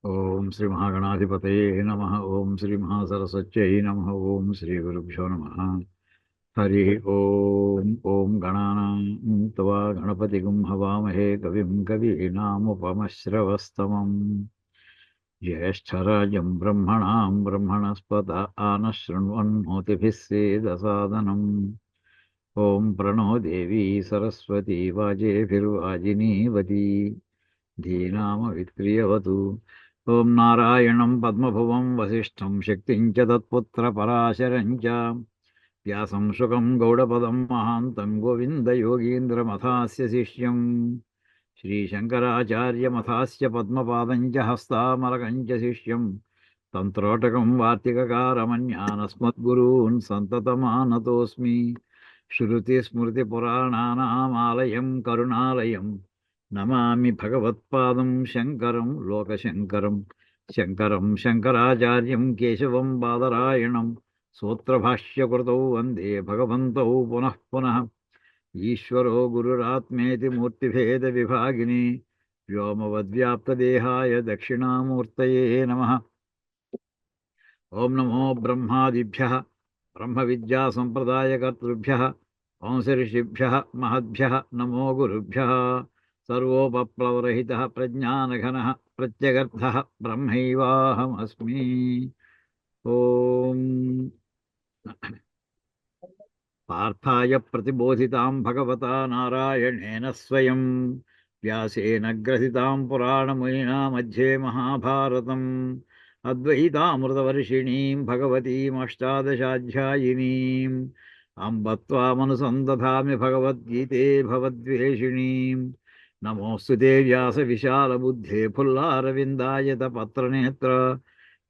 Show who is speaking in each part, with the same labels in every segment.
Speaker 1: ఓం శ్రీ మహాగణాధిపతయే నమ. ఓం శ్రీ మహాసరస్వత్యై నమ. ఓం శ్రీ గురుభ్యో నమ. హరి ఓం. ఓం గణానాం త్వా గణపతిగుం హవామహే కవిం కవీనాముపమశ్రవస్తమం. జ్యేష్ఠరాజం బ్రహ్మణాం బ్రహ్మణస్పత ఆనశృణ్వన్నోతిభిः సేదసాదనం. ఓం ప్రణో దేవీ సరస్వతీ వాజేభిర్వాజినీవతి ధీనామవిత్రియవతు. ఓం నారాయణం పద్మభువం వసిష్ఠం శక్తిం చ తత్పుత్రపరాశరం చ వ్యాసం శుకం గౌడపదం మహాంతం గోవిందయోగీంద్రమథాస్య శిష్యం శ్రీశంకరాచార్యమథాస్య పద్మపాదం చ హస్తామలకం చ శిష్యం తంత్రోటకం వార్తికకారమన్యానస్మద్గురూన్ సంతతమానతోస్మి. శృతిస్మృతిపురాణానామాలయం కరుణాలయం నమామి భగవత్పాదం శంకరం లోకశంకరం. శంకరం శంకరాచార్యం కేశవం బాదరాయణం సూత్రభాష్యకృతౌ వందే భగవంతౌ పునః పునః. ఈశ్వరో గురురాత్మేతి మూర్తిభేద విభాగిని వ్యోమవద్వ్యాప్తదేహాయ దక్షిణామూర్తయే నమః. ఓం నమో బ్రహ్మాదిభ్యః బ్రహ్మ విద్యా సంప్రదాయకర్తృభ్యః వంశఋషిభ్యః మహద్భ్యః నమో గురుభ్యః. సర్వోపప్లవరహితః ప్రజ్ఞానఘనః ప్రత్యగర్థః బ్రహ్మైవాహమస్మి. ఓం పార్థాయ ప్రతిబోధితాం భగవతా నారాయణేన స్వయం వ్యాసేన గ్రథితాం పురాణమునినా మధ్యే మహాభారతం అద్వైతామృతవర్షిణీం భగవతీమష్టాదశాధ్యాయినీం అంబ త్వామనుసందధామి భగవద్గీతే భవద్వేషిణీం. నమోऽस्तुते వ్యాసవిశాలబుద్ధే ఫుల్లారవిందాయత పత్రనేత్ర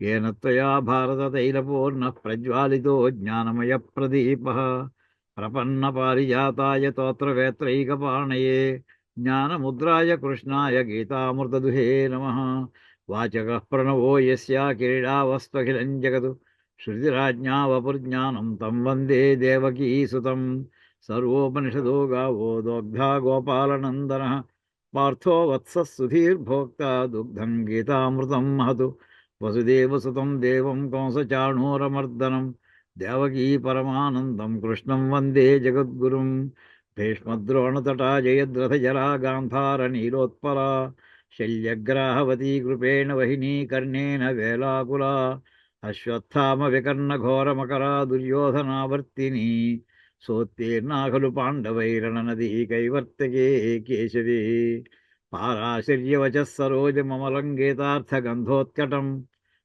Speaker 1: येन त्वया भारततैलपूर्णः प्रज्वालितो ज्ञानमयप्रदीपः. प्रपन्नपारिजाताय तोत्रवेत्रैकपाणये ज्ञानमुद्राय कृष्णाय गीतामृतदुहे नमः. वाचकः प्रणवो यस्य किरीटावस्त्वखिलं जगत् श्रुतिराज्ञा वपुर्ज्ञानं तं वन्दे देवकीसुतं. सर्वोपनिषदो गावो दोग्धा गोपालनन्दनः पार्थो वत्सः सुधीर्भोक्ता दुग्धं गीतामृतं महतु. वसुदेवसुतं देवं कंसचाणूरमर्दनं देवकी परमानन्दं कृष्णं वन्दे जगद्गुरुं. भीष्मद्रोणतटा जयद्रथजला गान्धारनीलोत्पला शल्यग्राहवती कृपेण वहिनी कर्णेन वेलाकुला अश्वत्थामविकर्णघोरमकरा दुर्योधनावर्तिनी सोत्तीर्णा खलु पाण्डवैरणनदी कैवर्तके केशवे. पाराशर्यवचः सरोजममलङ्गीतार्थगन्धोत्कटं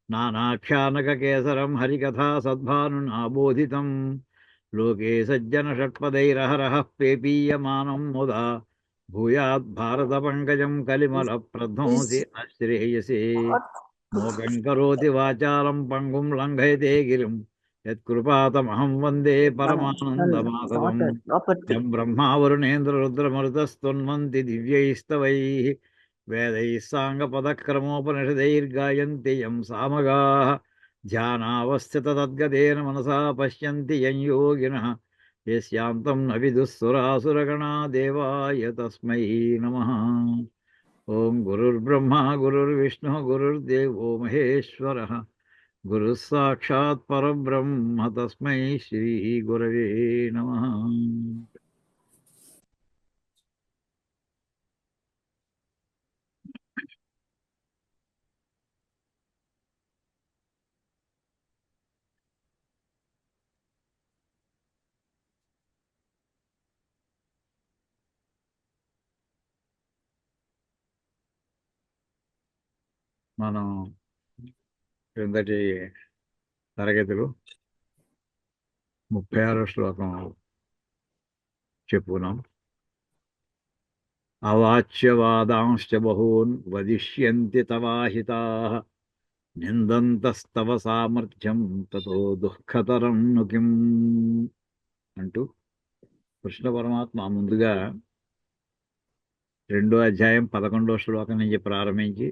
Speaker 1: नानाख्यानककेसरं हरिकथा सद्भानुना बोधितं. लोके सज्जनषट्पदैरहरः पेपीयमानं मुदा भूयाद्भारतपङ्कजं कलिमलप्रध्वंसि न श्रेयसे. मूकं करोति वाचालं पङ्गुं लङ्घयते गिरिं यत्कृपातमहं वन्दे परमानन्दमाधवम्. यं ब्रह्मा वरुणेन्द्ररुद्रमरुतस्तुन्वन्ति दिव्यैस्तवैः वेदैः साङ्गपदक्रमोपनिषदैर्गायन्ति यं सामगाः. ध्यानावस्थिततद्गतेन मनसा पश्यन्ति यं योगिनः यस्यान्तं न विदुःसुरासुरगणा देवाय तस्मै नमः. ॐ गुरुर्ब्रह्मा गुरुर्विष्णुः गुरुर्देवो महेश्वरः गुरुः साक्षात् परब्रह्म तस्मै श्रीगुरवे नमः. మనం క్రిందటి తరగతిలో 36వ శ్లోకం చెప్పుకున్నాం. అవాచ్యవాదాంశ్చ బహూన్ వదిష్యంతి తవాహితాః నిందంతస్తవ సామర్థ్యం తతో దుఃఖతరం ను కిం అంటూ కృష్ణ పరమాత్మ ముందుగా 2వ అధ్యాయం 11వ శ్లోకం నుంచి ప్రారంభించి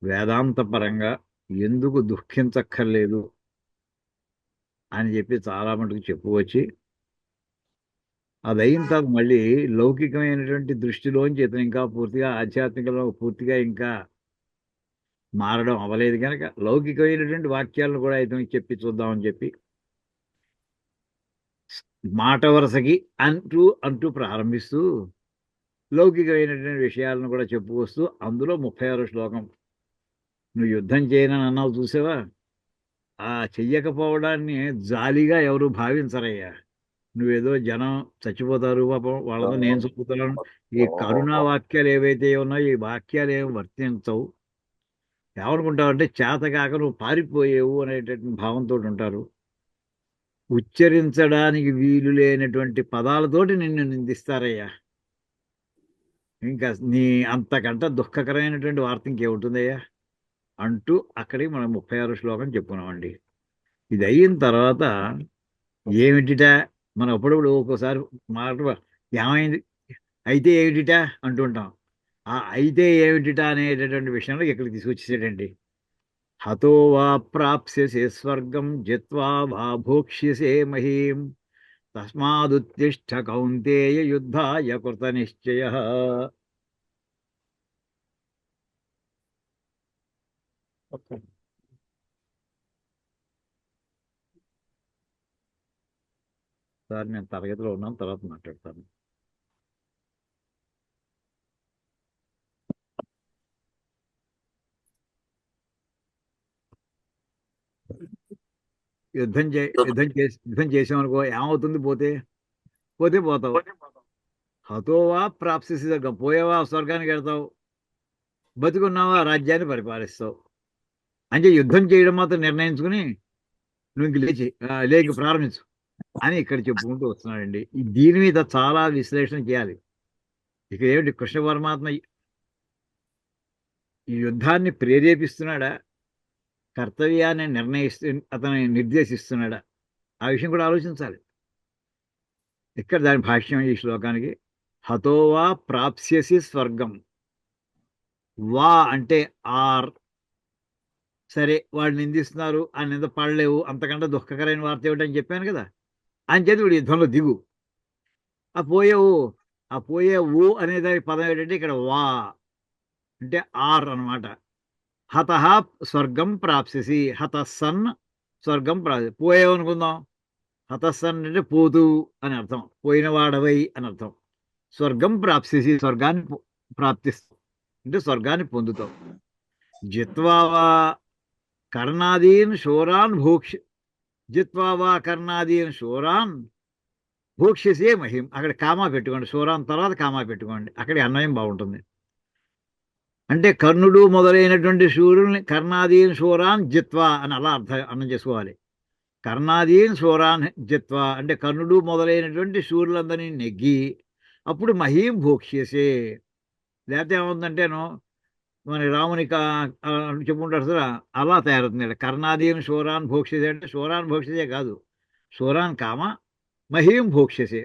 Speaker 1: వేదాంత పరంగా ఎందుకు దుఃఖించక్కర్లేదు అని చెప్పి చాలా మటుకు చెప్పువచ్చి అది అయిన తర్వాత మళ్ళీ లౌకికమైనటువంటి దృష్టిలోంచి ఇతను ఇంకా పూర్తిగా ఆధ్యాత్మికలో పూర్తిగా ఇంకా మారడం అవ్వలేదు కనుక లౌకికమైనటువంటి వాక్యాలను కూడా ఇతనికి చెప్పి చూద్దామని చెప్పి మాట వరుసకి అంటూ అంటూ ప్రారంభిస్తూ లౌకికమైనటువంటి విషయాలను కూడా చెప్పుకొస్తూ అందులో 36 శ్లోకం. నువ్వు యుద్ధం చేయనని అన్నావు చూసావా, ఆ చెయ్యకపోవడాన్ని జాలిగా ఎవరు భావించరయ్యా. నువ్వేదో జనం చచ్చిపోతారు పాపం వాళ్ళతో నేను చదువుతున్నాను, ఈ కరుణా వాక్యాలు ఏవైతే ఉన్నాయో ఈ వాక్యాలు ఏమి వర్తించవు. ఏమనుకుంటావు అంటే చేతకాక నువ్వు పారిపోయేవు అనేటటువంటి భావంతో ఉంటారు. ఉచ్చరించడానికి వీలు లేనటువంటి పదాలతోటి నిన్ను నిందిస్తారయ్యా. ఇంకా నీ అంతకంటే దుఃఖకరమైనటువంటి వార్త ఇంకేముంటుందయ్యా అంటూ అక్కడికి మనం 36 శ్లోకం చెప్పుకున్నామండి. ఇది అయిన తర్వాత ఏమిటిట, మనం అప్పుడప్పుడు ఒక్కోసారి మాట ఏమైంది అయితే ఏమిటిట అంటుంటాం. ఆ అయితే ఏమిటిట అనేటటువంటి విషయంలో ఇక్కడికి తీసుకొచ్చేసాడండి. హతో వా ప్రాప్స్యసే స్వర్గం జిత్వా వా భోక్ష్యసే మహీం తస్మాదుత్తిష్ఠ కౌంతేయ యుద్ధాయ కృత నిశ్చయ. సార్ నేను తరగతిలో ఉన్నాను, తర్వాత మాట్లాడతాను. యుద్ధం చేసామనుకో ఏమవుతుంది, పోతే పోతే పోతావు. హతోవా ప్రాప్సిసి స్వర్గం, పోయేవా స్వర్గానికి వెళ్తావు, బతికున్నావా రాజ్యాన్ని పరిపాలిస్తావు. అంటే యుద్ధం చేయడం మాత్రం నిర్ణయించుకుని నువ్వు ఇంక లేచి ప్రారంభించు అని ఇక్కడ చెప్పుకుంటూ వస్తున్నాడండి. దీని మీద చాలా విశ్లేషణ చేయాలి. ఇక ఏమిటి, కృష్ణ పరమాత్మ ఈ యుద్ధాన్ని ప్రేరేపిస్తున్నాడా, కర్తవ్యాన్ని అతని నిర్దేశిస్తున్నాడా, ఆ విషయం కూడా ఆలోచించాలి. ఇక్కడ దాని భాష్యం ఈ శ్లోకానికి హతోవా ప్రాప్స్యసి స్వర్గం. వా అంటే ఆర్, సరే వాడు నిందిస్తున్నారు, ఆ నింద పడలేవు, అంతకంటే దుఃఖకరమైన వార్త ఏమిటని చెప్పాను కదా, అని చెప్పి వీడు యుద్ధంలో దిగు. ఆ పోయేవు, ఆ పోయేవు అనే దాని పదం ఏంటంటే ఇక్కడ వా అంటే ఆర్ అనమాట. హత స్వర్గం ప్రాప్సిసి, హతసన్ స్వర్గం పోయేవు అనుకుందాం. హతసన్ అంటే పోతూ అని అర్థం, పోయిన వాడవై అని అర్థం. స్వర్గం ప్రాప్సిసి స్వర్గాన్ని ప్రాప్తిస్తావు అంటే స్వర్గాన్ని పొందుతావు. జిత్వావా కర్ణాదీన్ శూరాన్ జిత్వావా కర్ణాదీన్ శూరాన్ భోక్ష్యసే మహిం. అక్కడ కామా పెట్టుకోండి, శూరాన్ తర్వాత కామా పెట్టుకోండి, అక్కడ అన్వయం బాగుంటుంది. అంటే కర్ణుడు మొదలైనటువంటి శూరుల్ని కర్ణాదీన్ శూరాన్ జిత్వా అని అలా అర్థం చేసుకోవాలి. కర్ణాదీన్ శూరాన్ జిత్వా అంటే కర్ణుడు మొదలైనటువంటి శూరులందరినీ నెగ్గి అప్పుడు మహీం భోక్ష్యసే. లేకపోతే ఏముందంటేను మన రాముని చెప్పుకుంటారు కదా, అలా తయారవుతుంది. కర్ణాదీన్ శూరాన్ భోక్ష్యసే అంటే శూరాన్ భోక్ష్యసే కాదు, శూరాన్ కామ మహీం భోక్ష్యసే.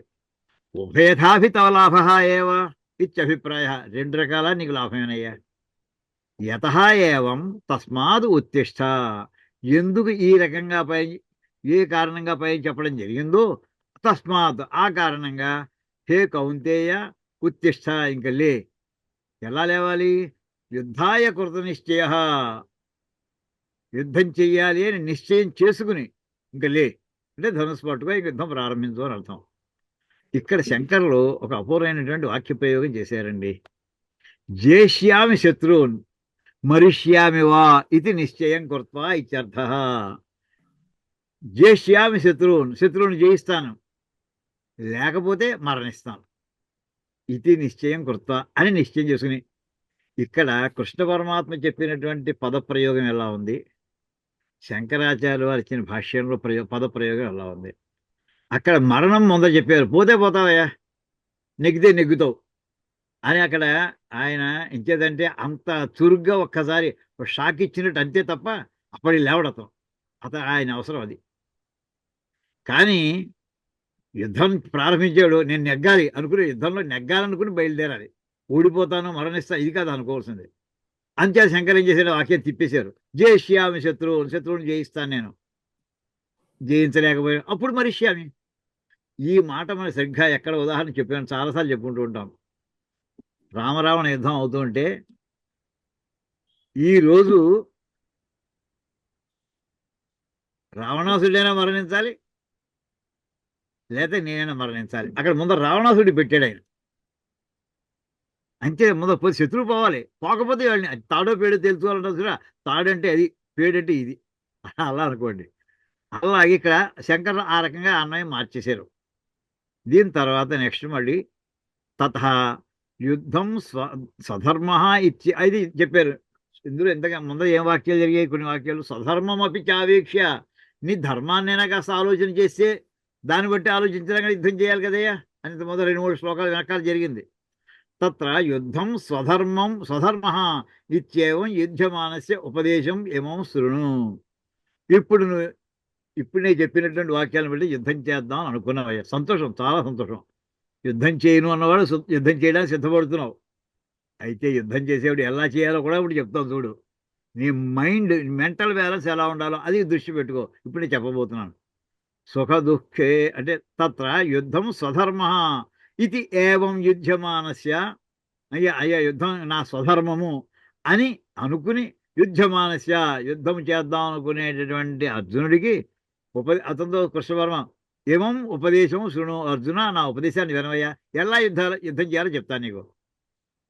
Speaker 1: ఉభయథాభి తవ లాభ ఏవ ఇత్యభిప్రాయ, రెండు రకాల నీకు లాభమేనయ్యా. యత ఏవం తస్మాదు ఉత్తిష్ట, ఎందుకు ఈ రకంగా పై ఏ కారణంగా పై చెప్పడం జరిగిందో తస్మాత్ ఆ కారణంగా హే కౌంతేయ ఉత్తిష్ట, ఇంక లే. ఎలా లేవాలి, యుద్ధాయ కృత నిశ్చయ, యుద్ధం చెయ్యాలి అని నిశ్చయం చేసుకుని ఇంక లే అంటే ధనుసు పట్టుకో, ఇంక యుద్ధం ప్రారంభించు అని అర్థం. ఇక్కడ శంకరులు ఒక అపూర్వమైనటువంటి వాక్య ప్రయోగం చేశారండి. జేష్యామి శత్రువున్ మరిష్యామి వా ఇది నిశ్చయం కృత్వా ఇత్యర్థ. జేష్యామి శత్రువుని జయిస్తాను, లేకపోతే మరణిస్తాను, ఇది నిశ్చయం కృత్వా అని నిశ్చయం చేసుకుని. ఇక్కడ కృష్ణ పరమాత్మ చెప్పినటువంటి పదప్రయోగం ఎలా ఉంది, శంకరాచార్య వారు ఇచ్చిన భాష్యంలో పదప్రయోగం ఎలా ఉంది. అక్కడ మరణం ముందర చెప్పారు, పోతే పోతావయ్యా, నెగ్గితే నెగ్గుతావు అని. అక్కడ ఆయన ఇంకేదంటే అంత చురుగ్గా ఒక్కసారి షాక్ ఇచ్చినట్టు అంతే తప్ప అప్పటి లేవడతాం ఆయన అవసరం అది. కానీ యుద్ధం ప్రారంభించాడు, నేను నెగ్గాలి అనుకుని యుద్ధంలో నెగ్గాలనుకుని బయలుదేరాలి. ఓడిపోతాను మరణిస్తా ఇది కాదు అనుకోవాల్సింది. అంతే శంకర్ ఏం చేశాడు, వాక్యం తిప్పేశారు. జయిష్యామి శత్రువుని జయిస్తాను నేను, జయించలేకపోయాను అప్పుడు మరిష్యామి. ఈ మాట మన సరిగ్గా ఎక్కడ ఉదాహరణ చెప్పాను, చాలాసార్లు చెప్పుకుంటూ ఉంటాం. రామరావణ యుద్ధం అవుతుంటే ఈరోజు రావణాసుడైనా మరణించాలి, లేకపోతే నేనైనా మరణించాలి. అక్కడ ముందర రావణాసుడి పెట్టాడు ఆయన. అంతే, ముందర పోయి శత్రువు పోవాలి, పోకపోతే వాళ్ళని తాడో పేడో తెలుసుకోవాలంటే తాడంటే అది, పేడంటే ఇది, అలా అనుకోండి. అలాగే ఇక్కడ శంకర్ ఆ రకంగా అన్నయ్య మార్చేశారు. దీని తర్వాత నెక్స్ట్ మళ్ళీ తథా యుద్ధం స్వధర్మ ఇచ్చి అది చెప్పారు. ఇందులో ఎంతగా ముందర ఏం వాక్యాలు జరిగాయి, కొన్ని వాక్యాలు స్వధర్మం అపి చావేక్ష, నీ ధర్మాన్నైనా కాస్త ఆలోచన చేస్తే దాన్ని బట్టి ఆలోచించడానికి యుద్ధం చేయాలి కదయ్యా అని మొదలు 2-3 శ్లోకాలు వెనకాల జరిగింది. తత్ర యుద్ధం స్వధర్మ ఇత్యేవం యుద్ధమానస్య ఉపదేశం ఏమో శృణు. ఇప్పుడు నువ్వు ఇప్పుడు నేను చెప్పినటువంటి వాక్యాలను బట్టి యుద్ధం చేద్దాం అని అనుకున్నావయ్యా, సంతోషం, చాలా సంతోషం. యుద్ధం చేయను అన్నవాడు యుద్ధం చేయడానికి సిద్ధపడుతున్నావు. అయితే యుద్ధం చేసేవాడు ఎలా చేయాలో కూడా ఇప్పుడు చెప్తాను చూడు. నీ మైండ్ మెంటల్ బ్యాలెన్స్ ఎలా ఉండాలో అది దృష్టి పెట్టుకో. ఇప్పుడు నేను చెప్పబోతున్నాను. సుఖ దుఃఖే అంటే తత్ర యుద్ధం స్వధర్మ ఇది ఏవం యుద్ధమానస్య, అయ్యా యుద్ధం నా స్వధర్మము అని అనుకుని యుద్ధమానస్య యుద్ధం చేద్దాం అనుకునేటటువంటి అర్జునుడికి అతనితో కృష్ణవర్మ ఏమం ఉపదేశం శృణు అర్జున, నా ఉపదేశాన్ని వినవయ్యా, ఎలా యుద్ధం చేయాలో చెప్తాను నీకు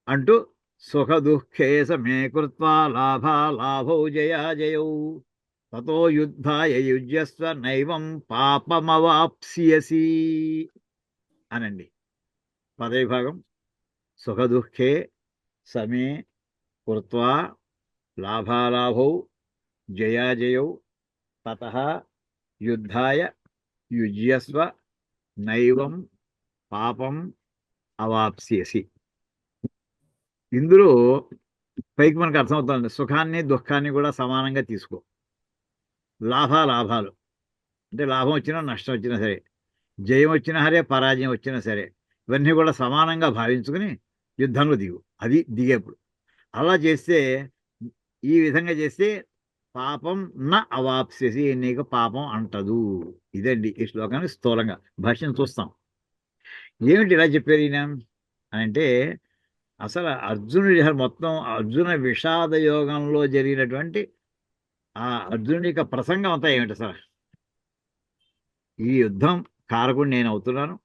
Speaker 1: అంటూ సుఖ దుఃఖే సమే కృత్వా లాభౌ జయౌ తతో యుద్ధాయ యుజ్యస్వ నైవం పాపమవాప్స్యసి అనండి. పదవిభాగం సుఖ దుఃఖే సమే కృత్వా లాభాలాభౌ జయాజయౌ తతః యుద్ధాయ యుజ్యస్వ నైవం పాపం అవాప్స్యసి. ఇందులో పైకి మనకు అర్థమవుతుంది, సుఖాన్ని దుఃఖాన్ని కూడా సమానంగా తీసుకో. లాభాలు అంటే లాభం వచ్చినా నష్టం వచ్చినా సరే, జయం వచ్చినా సరే పరాజయం వచ్చినా సరే, ఇవన్నీ కూడా సమానంగా భావించుకుని యుద్ధంలో దిగు. అది దిగేప్పుడు అలా చేస్తే, ఈ విధంగా చేస్తే పాపం నా అవాప్సేసి, నీకు పాపం అంటదు. ఇదండి ఈ శ్లోకానికి స్థూలంగా. భాష్యం చూస్తాం. ఏమిటి ఇలా చెప్పారు ఈయన అని అంటే, అసలు అర్జునుడి మొత్తం అర్జున విషాద యోగంలో జరిగినటువంటి ఆ అర్జునుడి యొక్క ప్రసంగం అంతా ఏమిటి అసలు? ఈ యుద్ధం కారకుడు నేను అవుతున్నాను,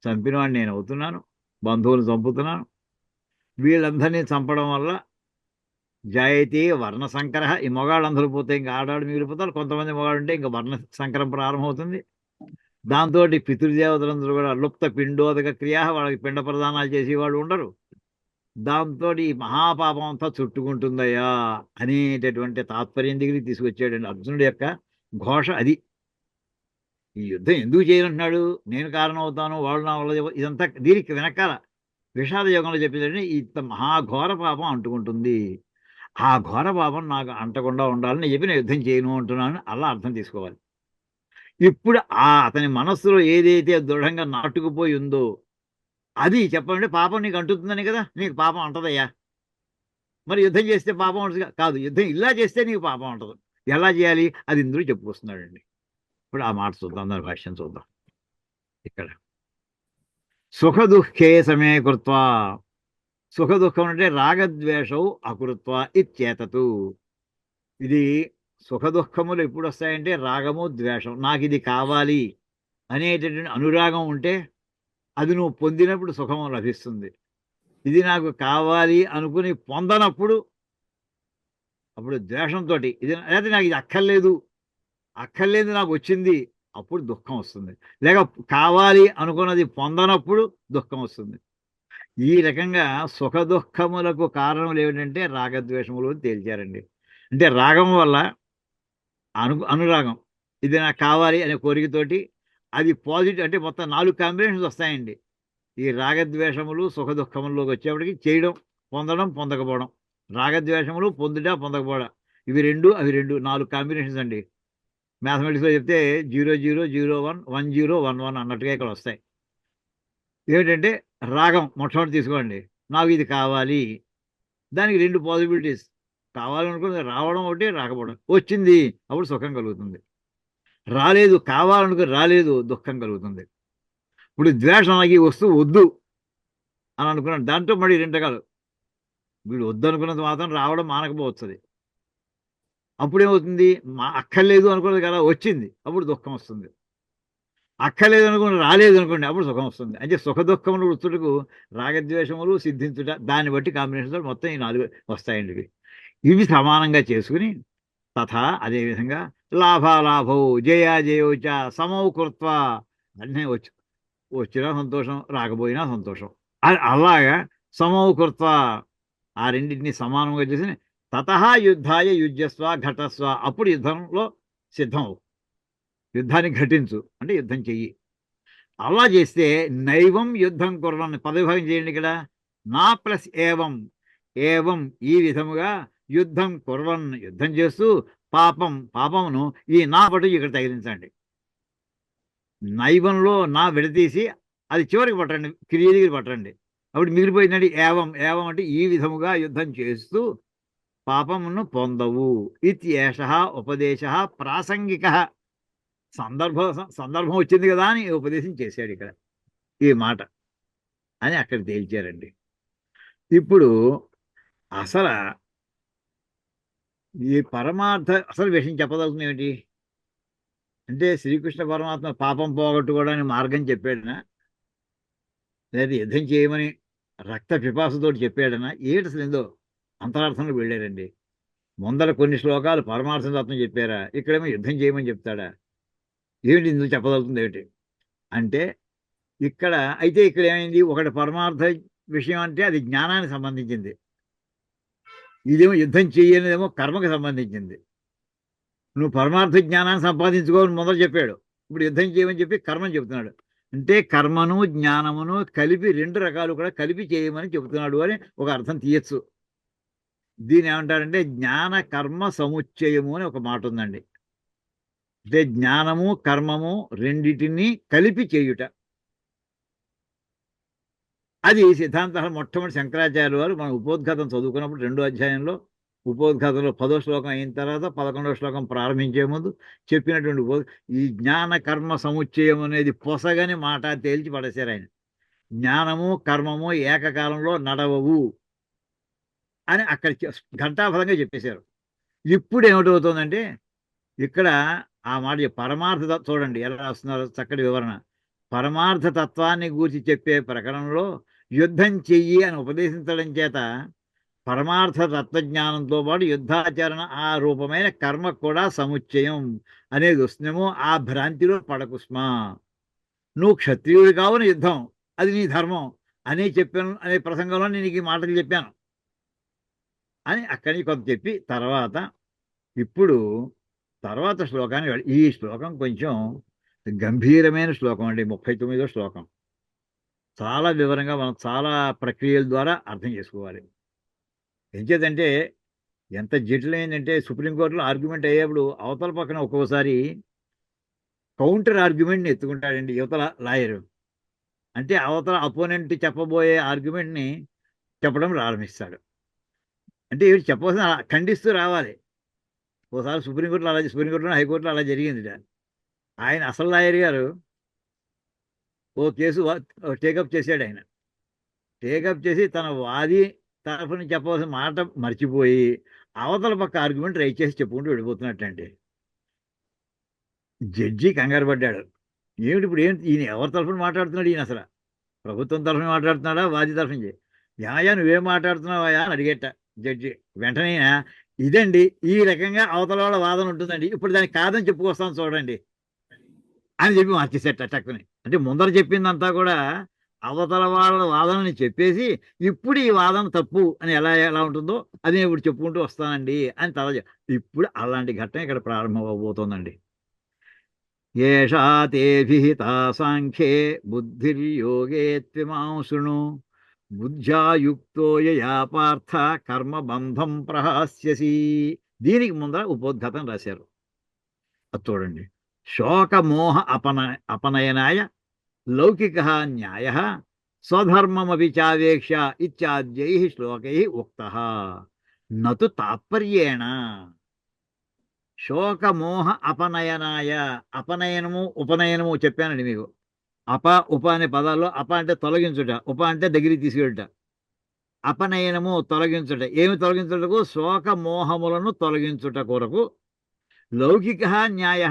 Speaker 1: చంపినవాడిని నేను అవుతున్నాను, బంధువులు చంపుతున్నాను, వీళ్ళందరినీ చంపడం వల్ల జాయతీ వర్ణ సంకర, ఈ మొగాళ్ళందరూ పోతే ఇంకా ఆడాడు మిగిలిపోతారు, కొంతమంది మొగాడు ఉంటే ఇంకా వర్ణ సంకరం ప్రారంభమవుతుంది. దాంతో పితృదేవతలందరూ కూడా లుప్త పిండోదక క్రియ, వాళ్ళకి పిండ ప్రదానాలు చేసేవాళ్ళు ఉండరు. దాంతో ఈ మహాపాపం అంతా చుట్టుకుంటుందయ్యా అనేటటువంటి తాత్పర్యం దగ్గరికి తీసుకొచ్చాడండి అర్జునుడి యొక్క ఘోష. అది ఈ యుద్ధం ఎందుకు చేయనంటున్నాడు, నేను కారణం అవుతాను, వాళ్ళు నా వల్ల, ఇదంతా దీనికి వెనకాల విషాద యోగంలో చెప్పిందంటే ఇంత మహాఘోర పాపం అంటుకుంటుంది, ఆ ఘోర పాపం నాకు అంటకుండా ఉండాలని చెప్పి నేను యుద్ధం చేయను అంటున్నాను, అలా అర్థం తీసుకోవాలి. ఇప్పుడు అతని మనస్సులో ఏదైతే దృఢంగా నాటుకుపోయి ఉందో అది చెప్పండి. పాపం నీకు అంటుతుందని కదా, నీకు పాపం అంటదయ్యా. మరి యుద్ధం చేస్తే పాపం ఉంటుంది కాదు, యుద్ధం ఇలా చేస్తే నీకు పాపం అంటదు. ఎలా చేయాలి అది ఇందులో చెప్పుకొస్తున్నాడండి. ఇప్పుడు ఆ మాట చూద్దాం, దాని భాష్యం చూద్దాం. ఇక్కడ సుఖ దుఃఖే సమే కృత్వా, సుఖ దుఃఖం అంటే రాగద్వేషౌ అకృత్వా ఇత్యేతతు. ఇది సుఖ దుఃఖములు ఎప్పుడు వస్తాయంటే రాగము ద్వేషం, నాకు ఇది కావాలి అనేటటువంటి అనురాగం ఉంటే అది నువ్వు పొందినప్పుడు సుఖము లభిస్తుంది. ఇది నాకు కావాలి అనుకుని పొందనప్పుడు అప్పుడు ద్వేషంతో, ఇది లేదా నాకు ఇది అక్కర్లేదు నాకు వచ్చింది, అప్పుడు దుఃఖం వస్తుంది. లేక కావాలి అనుకున్నది పొందనప్పుడు దుఃఖం వస్తుంది. ఈ రకంగా సుఖ దుఃఖములకు కారణములు ఏమిటంటే రాగద్వేషములు తేల్చారండి. అంటే రాగం వల్ల అనురాగం, ఇది నాకు కావాలి అనే కోరికతోటి అది పాజిటివ్, అంటే మొత్తం 4 కాంబినేషన్స్ వస్తాయండి. ఈ రాగద్వేషములు సుఖ దుఃఖముల్లోకి వచ్చేప్పటికి చేయడం, పొందడం, పొందకపోవడం. రాగద్వేషములు పొందుట, పొందకపోవడం, ఇవి 2 అవి 2, 4 కాంబినేషన్స్ అండి. మ్యాథమెటిక్స్లో చెప్తే 0 0 0 1 1 0 1 1 అన్నట్టుగా ఇక్కడ వస్తాయి. ఏమిటంటే రాగం మొట్టమొదటి తీసుకోండి, నాకు ఇది కావాలి, దానికి 2 పాసిబిలిటీస్. కావాలనుకున్నది రావడం ఒకటి, రాకపోవడం. వచ్చింది అప్పుడు సుఖం కలుగుతుంది, రాలేదు కావాలనుకుని రాలేదు దుఃఖం కలుగుతుంది. ఇప్పుడు ద్వేషం, నాకు ఈ వస్తువు వద్దు అని అనుకున్నాను, దాంట్లో మళ్ళీ 2 రకాలు. వీడు వద్దనుకున్నది మాత్రం రావడం మానకపోవచ్చది. అప్పుడేమవుతుంది, అక్కర్లేదు అనుకున్నది కదా వచ్చింది, అప్పుడు దుఃఖం వస్తుంది. అక్కర్లేదు అనుకుని రాలేదు అనుకోండి, అప్పుడు సుఖం వస్తుంది. అంటే సుఖ దుఃఖములు వృత్తులకు రాగద్వేషములు సిద్ధించుట, దాన్ని బట్టి కాంబినేషన్ మొత్తం ఈ 4 వస్తాయండి ఇవి. ఇవి సమానంగా చేసుకుని తథా అదేవిధంగా లాభాలాభౌ జయాజయౌ చ సమౌ కృత్వా అన్నీ వచ్చినా సంతోషం, రాకపోయినా సంతోషం. అలాగా సమౌ కృత్వా ఆ రెండింటిని సమానంగా చేసి తతః యుద్ధాయ యుజ్యస్వ ఘటస్వ, అప్పుడు యుద్ధంలో సిద్ధం అవు, యుద్ధాన్ని ఘటించు అంటే యుద్ధం చెయ్యి. అలా చేస్తే నైవం యుద్ధం కుర్రని పదవిభాగం చేయండి ఇక్కడ. నా ప్లస్ ఏవం, ఏవం ఈ విధముగా యుద్ధం కుర్వన్ యుద్ధం చేస్తూ పాపమును ఈ నా పటు ఇక్కడ తగిలించండి. నైవంలో నా విడదీసి అది చివరికి పట్టండి, క్రియ దగ్గర పట్టండి. అప్పుడు మిగిలిపోయిందండి ఏవం. ఏవం అంటే ఈ విధముగా యుద్ధం చేస్తూ పాపమును పొందవు. ఇత్యేష ఉపదేశ ప్రాసంగిక. సందర్భం వచ్చింది కదా అని ఉపదేశం చేశాడు ఇక్కడ ఈ మాట అని అక్కడ తేల్చారండి. ఇప్పుడు అసలు ఈ పరమార్థ అసలు విషయం చెప్పదలుచుకుంది ఏమిటి అంటే, శ్రీకృష్ణ పరమాత్మ పాపం పోగొట్టుకోవడానికి మార్గం చెప్పాడనా, లేదా యుద్ధం చేయమని రక్త పిపాసతోటి చెప్పాడనా, ఏమిటి అసలు ఏందో అంతరార్థంలో వెళ్ళారండి. ముందర కొన్ని శ్లోకాలు పరమార్థం తత్వం చెప్పారా, ఇక్కడేమో యుద్ధం చేయమని చెప్తాడా, ఏమిటి ఇందుకు చెప్పదలుతుంది ఏమిటి అంటే, ఇక్కడ ఏమైంది, ఒకటి పరమార్థ విషయం అంటే అది జ్ఞానానికి సంబంధించింది, ఇదేమో యుద్ధం చెయ్యనేదేమో కర్మకు సంబంధించింది. నువ్వు పరమార్థ జ్ఞానాన్ని సంపాదించుకోవాలని మొదలు చెప్పాడు, ఇప్పుడు యుద్ధం చేయమని చెప్పి కర్మని చెబుతున్నాడు. అంటే కర్మను జ్ఞానమును కలిపి 2 రకాలు కూడా కలిపి చేయమని చెబుతున్నాడు అని ఒక అర్థం తీయచ్చు. దీని ఏమంటారంటే జ్ఞాన కర్మ సముచ్చయము అని ఒక మాట ఉందండి. అంటే జ్ఞానము కర్మము రెండిటిని కలిపి చేయుట. అది సిద్ధాంతాలు మొట్టమొదటి శంకరాచార్య వారు మనం ఉపోద్ఘాతం చదువుకున్నప్పుడు 2వ అధ్యాయంలో ఉపోద్ఘాతంలో 10వ శ్లోకం అయిన తర్వాత 11వ శ్లోకం ప్రారంభించే ముందు చెప్పినటువంటి ఈ జ్ఞాన కర్మ సముచ్చయం అనేది పొసగని మాట తేల్చి పడేశారు ఆయన. జ్ఞానము కర్మము ఏకకాలంలో నడవవు అని అక్కడ ఘంటాఫలంగా చెప్పేశారు. ఇప్పుడు ఏమిటవుతుందంటే ఇక్కడ ఆ మాట పరమార్థ చూడండి ఎలా వస్తున్నారో చక్కటి వివరణ. పరమార్థ తత్వాన్ని గూర్చి చెప్పే ప్రకరణంలో యుద్ధం చెయ్యి అని ఉపదేశించడం చేత పరమార్థ తత్వజ్ఞానంతో పాటు యుద్ధాచరణ ఆ రూపమైన కర్మ కూడా సముచ్చయం అనేది వస్తుందేమో, ఆ భ్రాంతిలో పడకుస్మా. నువ్వు క్షత్రియుడు కావున యుద్ధం, అది నీ ధర్మం అని చెప్పాను అనే ప్రసంగంలో నేను ఈ మాటలు చెప్పాను అని అక్కడి కొంత చెప్పి ఇప్పుడు తర్వాత శ్లోకాన్ని ఈ శ్లోకం కొంచెం గంభీరమైన శ్లోకం అండి. 39వ శ్లోకం చాలా వివరంగా మనం చాలా ప్రక్రియల ద్వారా అర్థం చేసుకోవాలి. ఎంచేతంటే ఎంత జటిలమైందంటే సుప్రీంకోర్టులో ఆర్గ్యుమెంట్ అయ్యేప్పుడు అవతల పక్కన ఒక్కోసారి కౌంటర్ ఆర్గ్యుమెంట్ని ఎత్తుకుంటాడండి యువతల లాయరు. అంటే అవతల అపోనెంట్ చెప్పబోయే ఆర్గ్యుమెంట్ని చెప్పడం ప్రారంభిస్తాడు. అంటే ఏమిటి చెప్పవలసిన ఖండిస్తూ రావాలి. ఓసారి సుప్రీంకోర్టులో హైకోర్టులో అలా జరిగింది. ఆయన అసలు లాయర్ గారు ఓ కేసు టేకప్ చేశాడు. ఆయన టేకప్ చేసి తన వాది తరఫున చెప్పవలసిన మాట మర్చిపోయి అవతల పక్క ఆర్గ్యుమెంట్ రైట్ చేసి చెప్పుకుంటూ వెళ్ళిపోతున్నట్టండి. జడ్జి కంగారు పడ్డాడు. ఏమిటి ఇప్పుడు ఈయన ఎవరి తరఫున మాట్లాడుతున్నాడు, ఈయన అసలు ప్రభుత్వం తరఫున మాట్లాడుతున్నాడా వాది తరఫున? యాయా నువ్వేం మాట్లాడుతున్నావా అని అడిగేట జడ్జి. వెంటనే ఇదండి ఈ రకంగా అవతల వాళ్ళ వాదన ఉంటుందండి, ఇప్పుడు దానికి కాదని చెప్పుకొస్తాను చూడండి అని చెప్పి మార్చేసేట టక్కుని. అంటే ముందర చెప్పిందంతా కూడా అవతల వాళ్ళ వాదనని చెప్పేసి ఇప్పుడు ఈ వాదన తప్పు అని ఎలా ఉంటుందో అది ఇప్పుడు చెప్పుకుంటూ వస్తానండి అని ఇప్పుడు అలాంటి ఘట్టం ఇక్కడ ప్రారంభం అవబోతోందండి. ఏషా తే విహితా సాంఖ్యే బుద్ధిర్యోగే త్విమాంశృణు బుద్ధ్యా యుక్తో యయా పార్థ కర్మబంధం ప్రహాస్యసి. దీనికి ముందర ఉపోద్ఘాతం రాశారు, అది చూడండి. శోకమోహ అపనయనాయ లౌకిక న్యాయ స్వధర్మమపి చావేక్ష ఇత్యాద్యై శ్లోకై ఉక్తః నతు తాత్పర్యేణ. శోకమోహ అపనయనాయ, అపనయనము ఉపనయనము చెప్పానండి మీకు. ఉప అనే పదాల్లో అప అంటే తొలగించుట, ఉప అంటే దగ్గరికి తీసుకెళ్ళుట. అపనయనము తొలగించుట. ఏమి తొలగించుటకు? శోక మోహములను తొలగించుట కొరకు లౌకిక న్యాయ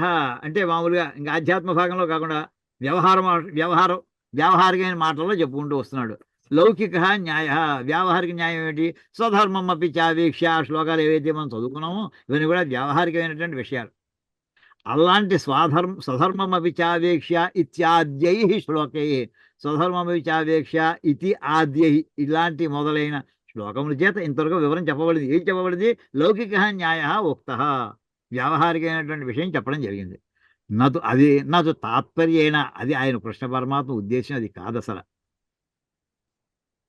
Speaker 1: అంటే మామూలుగా ఇంకా ఆధ్యాత్మ భాగంలో కాకుండా వ్యవహారం వ్యవహారం వ్యావహారికమైన మాటల్లో చెప్పుకుంటూ వస్తున్నాడు. లౌకిక న్యాయ, వ్యావహారిక న్యాయం ఏంటి? స్వధర్మం అపి చావీక్ష, శ్లోకాలు ఏవైతే మనం చదువుకున్నామో ఇవన్నీ కూడా వ్యావహారికమైనటువంటి విషయాలు. అలాంటి స్వధర్మం అపి చావేక్ష ఇత్యాద్యై శ్లోకై, స్వధర్మం అపి చావేక్ష ఇది ఆద్యై, ఇలాంటి మొదలైన శ్లోకముల చేత ఇంతవరకు వివరం చెప్పబడింది. ఏం చెప్పబడింది? లౌకిక న్యాయ ఉక్త, వ్యావహారికమైనటువంటి విషయం చెప్పడం జరిగింది. నదు తాత్పర్యేణ, అది ఆయన కృష్ణ పరమాత్మ ఉద్దేశం అది కాదు అసలు.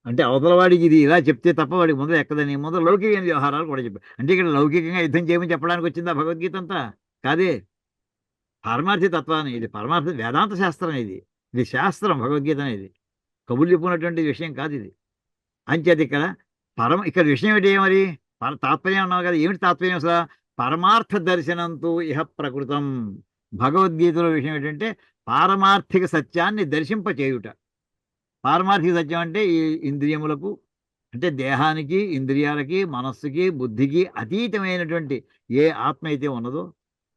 Speaker 1: అంటే అవతల వాడికి ఇది ఇలా చెప్తే తప్ప వాడికి ముందర ఎక్కదని ముందర లౌకికమైన వ్యవహారాలు కూడా చెప్పారు. అంటే ఇక్కడ లౌకికంగా యుద్ధం చేయమని చెప్పడానికి వచ్చిందా భగవద్గీత అంతా? కాదే. పారమార్థి తత్వాన్ని, ఇది పరమార్థ వేదాంత శాస్త్రం, ఇది శాస్త్రం. భగవద్గీత అనేది కబుర్లు చెప్పుకున్నటువంటి విషయం కాదు ఇది. అంచేది ఇక్కడ విషయం ఏంటి? మరి తాత్పర్యం అన్నావు కదా, ఏమిటి తాత్పర్యం అసలు? పరమార్థ దర్శనంతో ఇహ ప్రకృతం. భగవద్గీతలో విషయం ఏంటంటే పారమార్థిక సత్యాన్ని దర్శింపచేయుట. పారమార్థిక సత్యం అంటే ఈ ఇంద్రియములకు, అంటే దేహానికి, ఇంద్రియాలకి, మనస్సుకి, బుద్ధికి అతీతమైనటువంటి ఏ ఆత్మ అయితే ఉన్నదో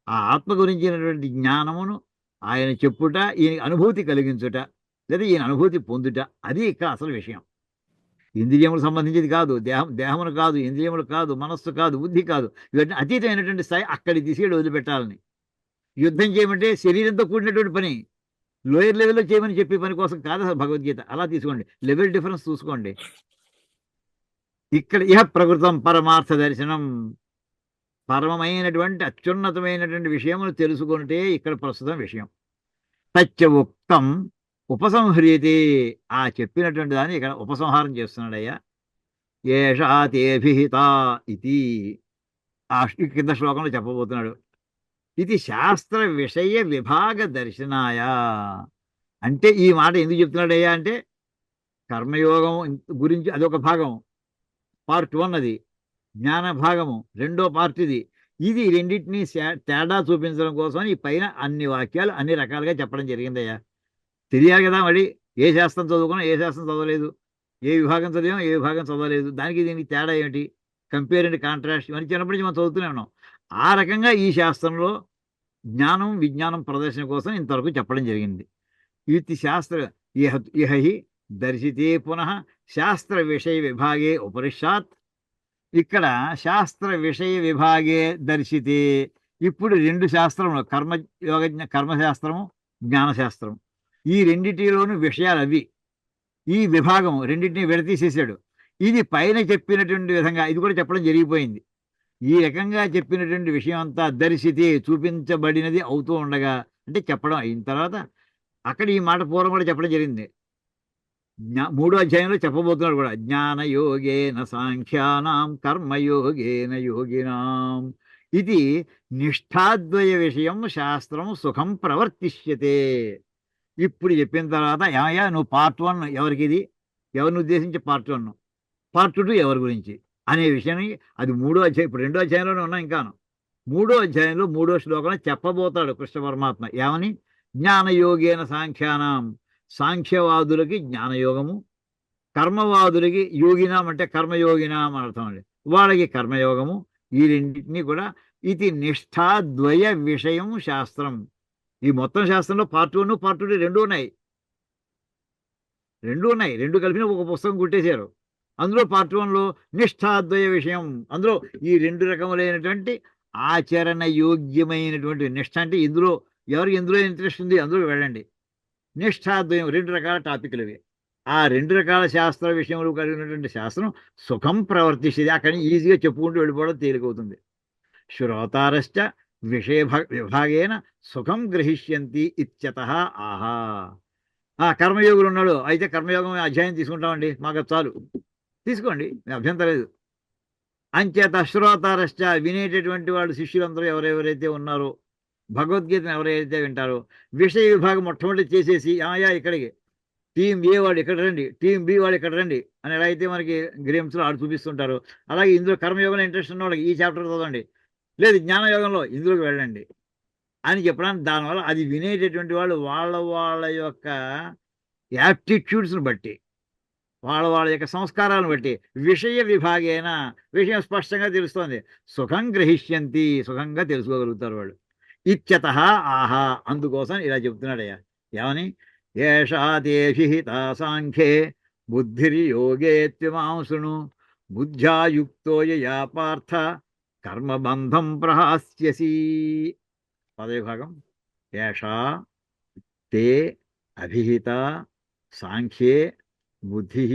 Speaker 1: ఆ ఆత్మ గురించినటువంటి జ్ఞానమును ఆయన చెప్పుట, ఈయన అనుభూతి కలిగించుట, లేదా ఈయన అనుభూతి పొందుట, అది ఇక్కడ అసలు విషయం. ఇంద్రియములకు సంబంధించింది కాదు, దేహమును కాదు, ఇంద్రియములు కాదు, మనస్సు కాదు, బుద్ధి కాదు, ఇవన్నీ అతీతమైనటువంటి స్థాయి. అక్కడి తీసుకెళ్ళి వదిలిపెట్టాలని. యుద్ధం చేయమంటే శరీరంతో కూడినటువంటి పని, లోయర్ లెవెల్లో చేయమని చెప్పే పని కోసం కాదు అసలు భగవద్గీత. అలా తీసుకోండి, లెవెల్ డిఫరెన్స్ చూసుకోండి. ఇక్కడ ఇహ ప్రకృతం పరమార్థ దర్శనం, పరమమైనటువంటి అత్యున్నతమైనటువంటి విషయములు తెలుసుకుంటే ఇక్కడ ప్రస్తుతం విషయం. తచ్చ ఉక్తం ఉపసంహ్రియతే, ఆ చెప్పినటువంటి దాన్ని ఇక్కడ ఉపసంహారం చేస్తున్నాడయ్యా. ఏషా తేభిహిత ఇది ఆ కింద శ్లోకంలో చెప్పబోతున్నాడు. ఇది శాస్త్ర విషయ విభాగ దర్శనాయ. అంటే ఈ మాట ఎందుకు చెప్తున్నాడయ్యా అంటే కర్మయోగం గురించి అదొక భాగం, పార్ట్ 1 అది. జ్ఞాన భాగము రెండో పార్ట్ ఇది. ఇది రెండింటినీ తేడా చూపించడం కోసం ఈ పైన అన్ని వాక్యాలు అన్ని రకాలుగా చెప్పడం జరిగిందయ్యా. తెలియాలి కదా మరి, ఏ శాస్త్రం చదువుకున్నా ఏ శాస్త్రం చదవలేదు, ఏ విభాగం చదివాం ఏ విభాగం చదవలేదు, దానికి దీనికి తేడా ఏమిటి, కంపేర్ అండ్ కాంట్రాస్ట్, ఇవన్నీ చిన్నప్పటి నుంచి మనం చదువుతూనే ఉన్నాం. ఆ రకంగా ఈ శాస్త్రంలో జ్ఞానం విజ్ఞానం ప్రదర్శన కోసం ఇంతవరకు చెప్పడం జరిగింది. ఇది శాస్త్ర ఇహి దర్శితే పునః శాస్త్ర విషయ విభాగే ఉపనిషత్. ఇక్కడ శాస్త్ర విషయ విభాగే దర్శితే, ఇప్పుడు రెండు శాస్త్రములు, కర్మశాస్త్రము, జ్ఞానశాస్త్రం, ఈ రెండిటిలోని విషయాలు అవి. ఈ విభాగం రెండింటిని విడతీసేసాడు. ఇది పైన చెప్పినటువంటి విధంగా ఇది కూడా చెప్పడం జరిగిపోయింది. ఈ రకంగా చెప్పినటువంటి విషయం అంతా దర్శితే చూపించబడినది అవుతూ ఉండగా, అంటే చెప్పడం అయిన తర్వాత అక్కడ ఈ మాట పూర్వం కూడా చెప్పడం జరిగింది. 3వ అధ్యాయంలో చెప్పబోతున్నాడు కూడా. జ్ఞానయోగేన సాంఖ్యానాం కర్మయోగేన యోగినాం. ఇది నిష్ఠాద్వయ విషయం శాస్త్రం సుఖం ప్రవర్తిష్యతే. ఇప్పుడు చెప్పిన తర్వాత ఏమయ్యా నువ్వు పార్ట్ 1 ఎవరికి, ఇది ఎవరిని ఉద్దేశించి పార్ట్ 1, పార్ట్ 2 ఎవరి గురించి అనే విషయాన్ని, అది 3వ అధ్యాయం, ఇప్పుడు 2వ అధ్యాయంలోనే ఉన్నాం. ఇంకాను 3వ అధ్యాయంలో 3వ శ్లోకంలో చెప్పబోతాడు కృష్ణ పరమాత్మ. ఏమని? జ్ఞానయోగేన సాంఖ్యానాం, సాంఖ్యవాదులకి జ్ఞానయోగము, కర్మవాదులకి యోగినాం అంటే కర్మయోగినాం అని అర్థం అండి, వాళ్ళకి కర్మయోగము. ఈ రెండింటినీ కూడా ఇది నిష్ఠాద్వయ విషయం శాస్త్రం. ఈ మొత్తం శాస్త్రంలో పార్ట్ 1 పార్ట్ 2 రెండు ఉన్నాయి. రెండు కలిపిన ఒక పుస్తకం కుట్టేశారు. అందులో పార్ట్ 1లో నిష్ఠాద్వయ విషయం, అందులో ఈ రెండు రకములైనటువంటి ఆచరణ యోగ్యమైనటువంటి నిష్ఠ, అంటే ఇందులో ఎవరికి ఎందులో ఇంట్రెస్ట్ ఉంది అందులో వెళ్ళండి. నిష్ఠాద్వయం 2 రకాల టాపిక్లు ఇవి. ఆ 2 రకాల శాస్త్ర విషయంలో కలిగినటువంటి శాస్త్రం సుఖం ప్రవర్తిస్తుంది. అక్కడి ఈజీగా చెప్పుకుంటూ వెళ్ళిపోవడం తేలికవుతుంది. శ్రోతారశ్చ విషయ విభాగేన సుఖం గ్రహిష్యంతి ఇత్యతః ఆహా. కర్మయోగులు ఉన్నాడు, అయితే కర్మయోగం అధ్యాయం తీసుకుంటామండి, మాకు చాలు, తీసుకోండి, అభ్యంతరం లేదు. అంచేత శ్రోతారశ్చ వినేటటువంటి వాళ్ళు శిష్యులందరూ ఎవరెవరైతే ఉన్నారో, భగవద్గీతను ఎవరైతే వింటారో, విషయ విభాగం మొట్టమొదటి చేసేసి ఇక్కడికి టీం ఏ వాడు ఇక్కడ రండి, టీం బి వాడు ఇక్కడ రండి అని ఎలా అయితే మనకి గేమ్స్లో ఆడు చూపిస్తుంటారు, అలాగే ఇందులో కర్మయోగంలో ఇంట్రెస్ట్ ఉన్న వాళ్ళకి ఈ చాప్టర్ చదవండి, లేదు జ్ఞానయోగంలో ఇందులోకి వెళ్ళండి అని చెప్పడానికి, దానివల్ల అది వినేటటువంటి వాళ్ళు వాళ్ళ యొక్క యాప్టిట్యూడ్స్ని బట్టి, వాళ్ళ వాళ్ళ యొక్క సంస్కారాలను బట్టి విషయ విభాగేన విషయం స్పష్టంగా తెలుస్తోంది. సుఖం గ్రహిష్యంతి, సుఖంగా తెలుసుకోగలుగుతారు వాళ్ళు. ఇత్యత ఆహా, అందుకోసం ఇలా చెప్తున్నాడయ్యా. ఏమని? ఏషా దేశిహిత సాంఖ్యే బుద్ధిర్యోగేత్యమాం శృణు బుద్ధ్యా యుక్తో యయా పార్థ కర్మబంధం ప్రహాస్యసి. పదవిభాగం. ఏషా తే అభిహిత సాంఖ్యే బుద్ధి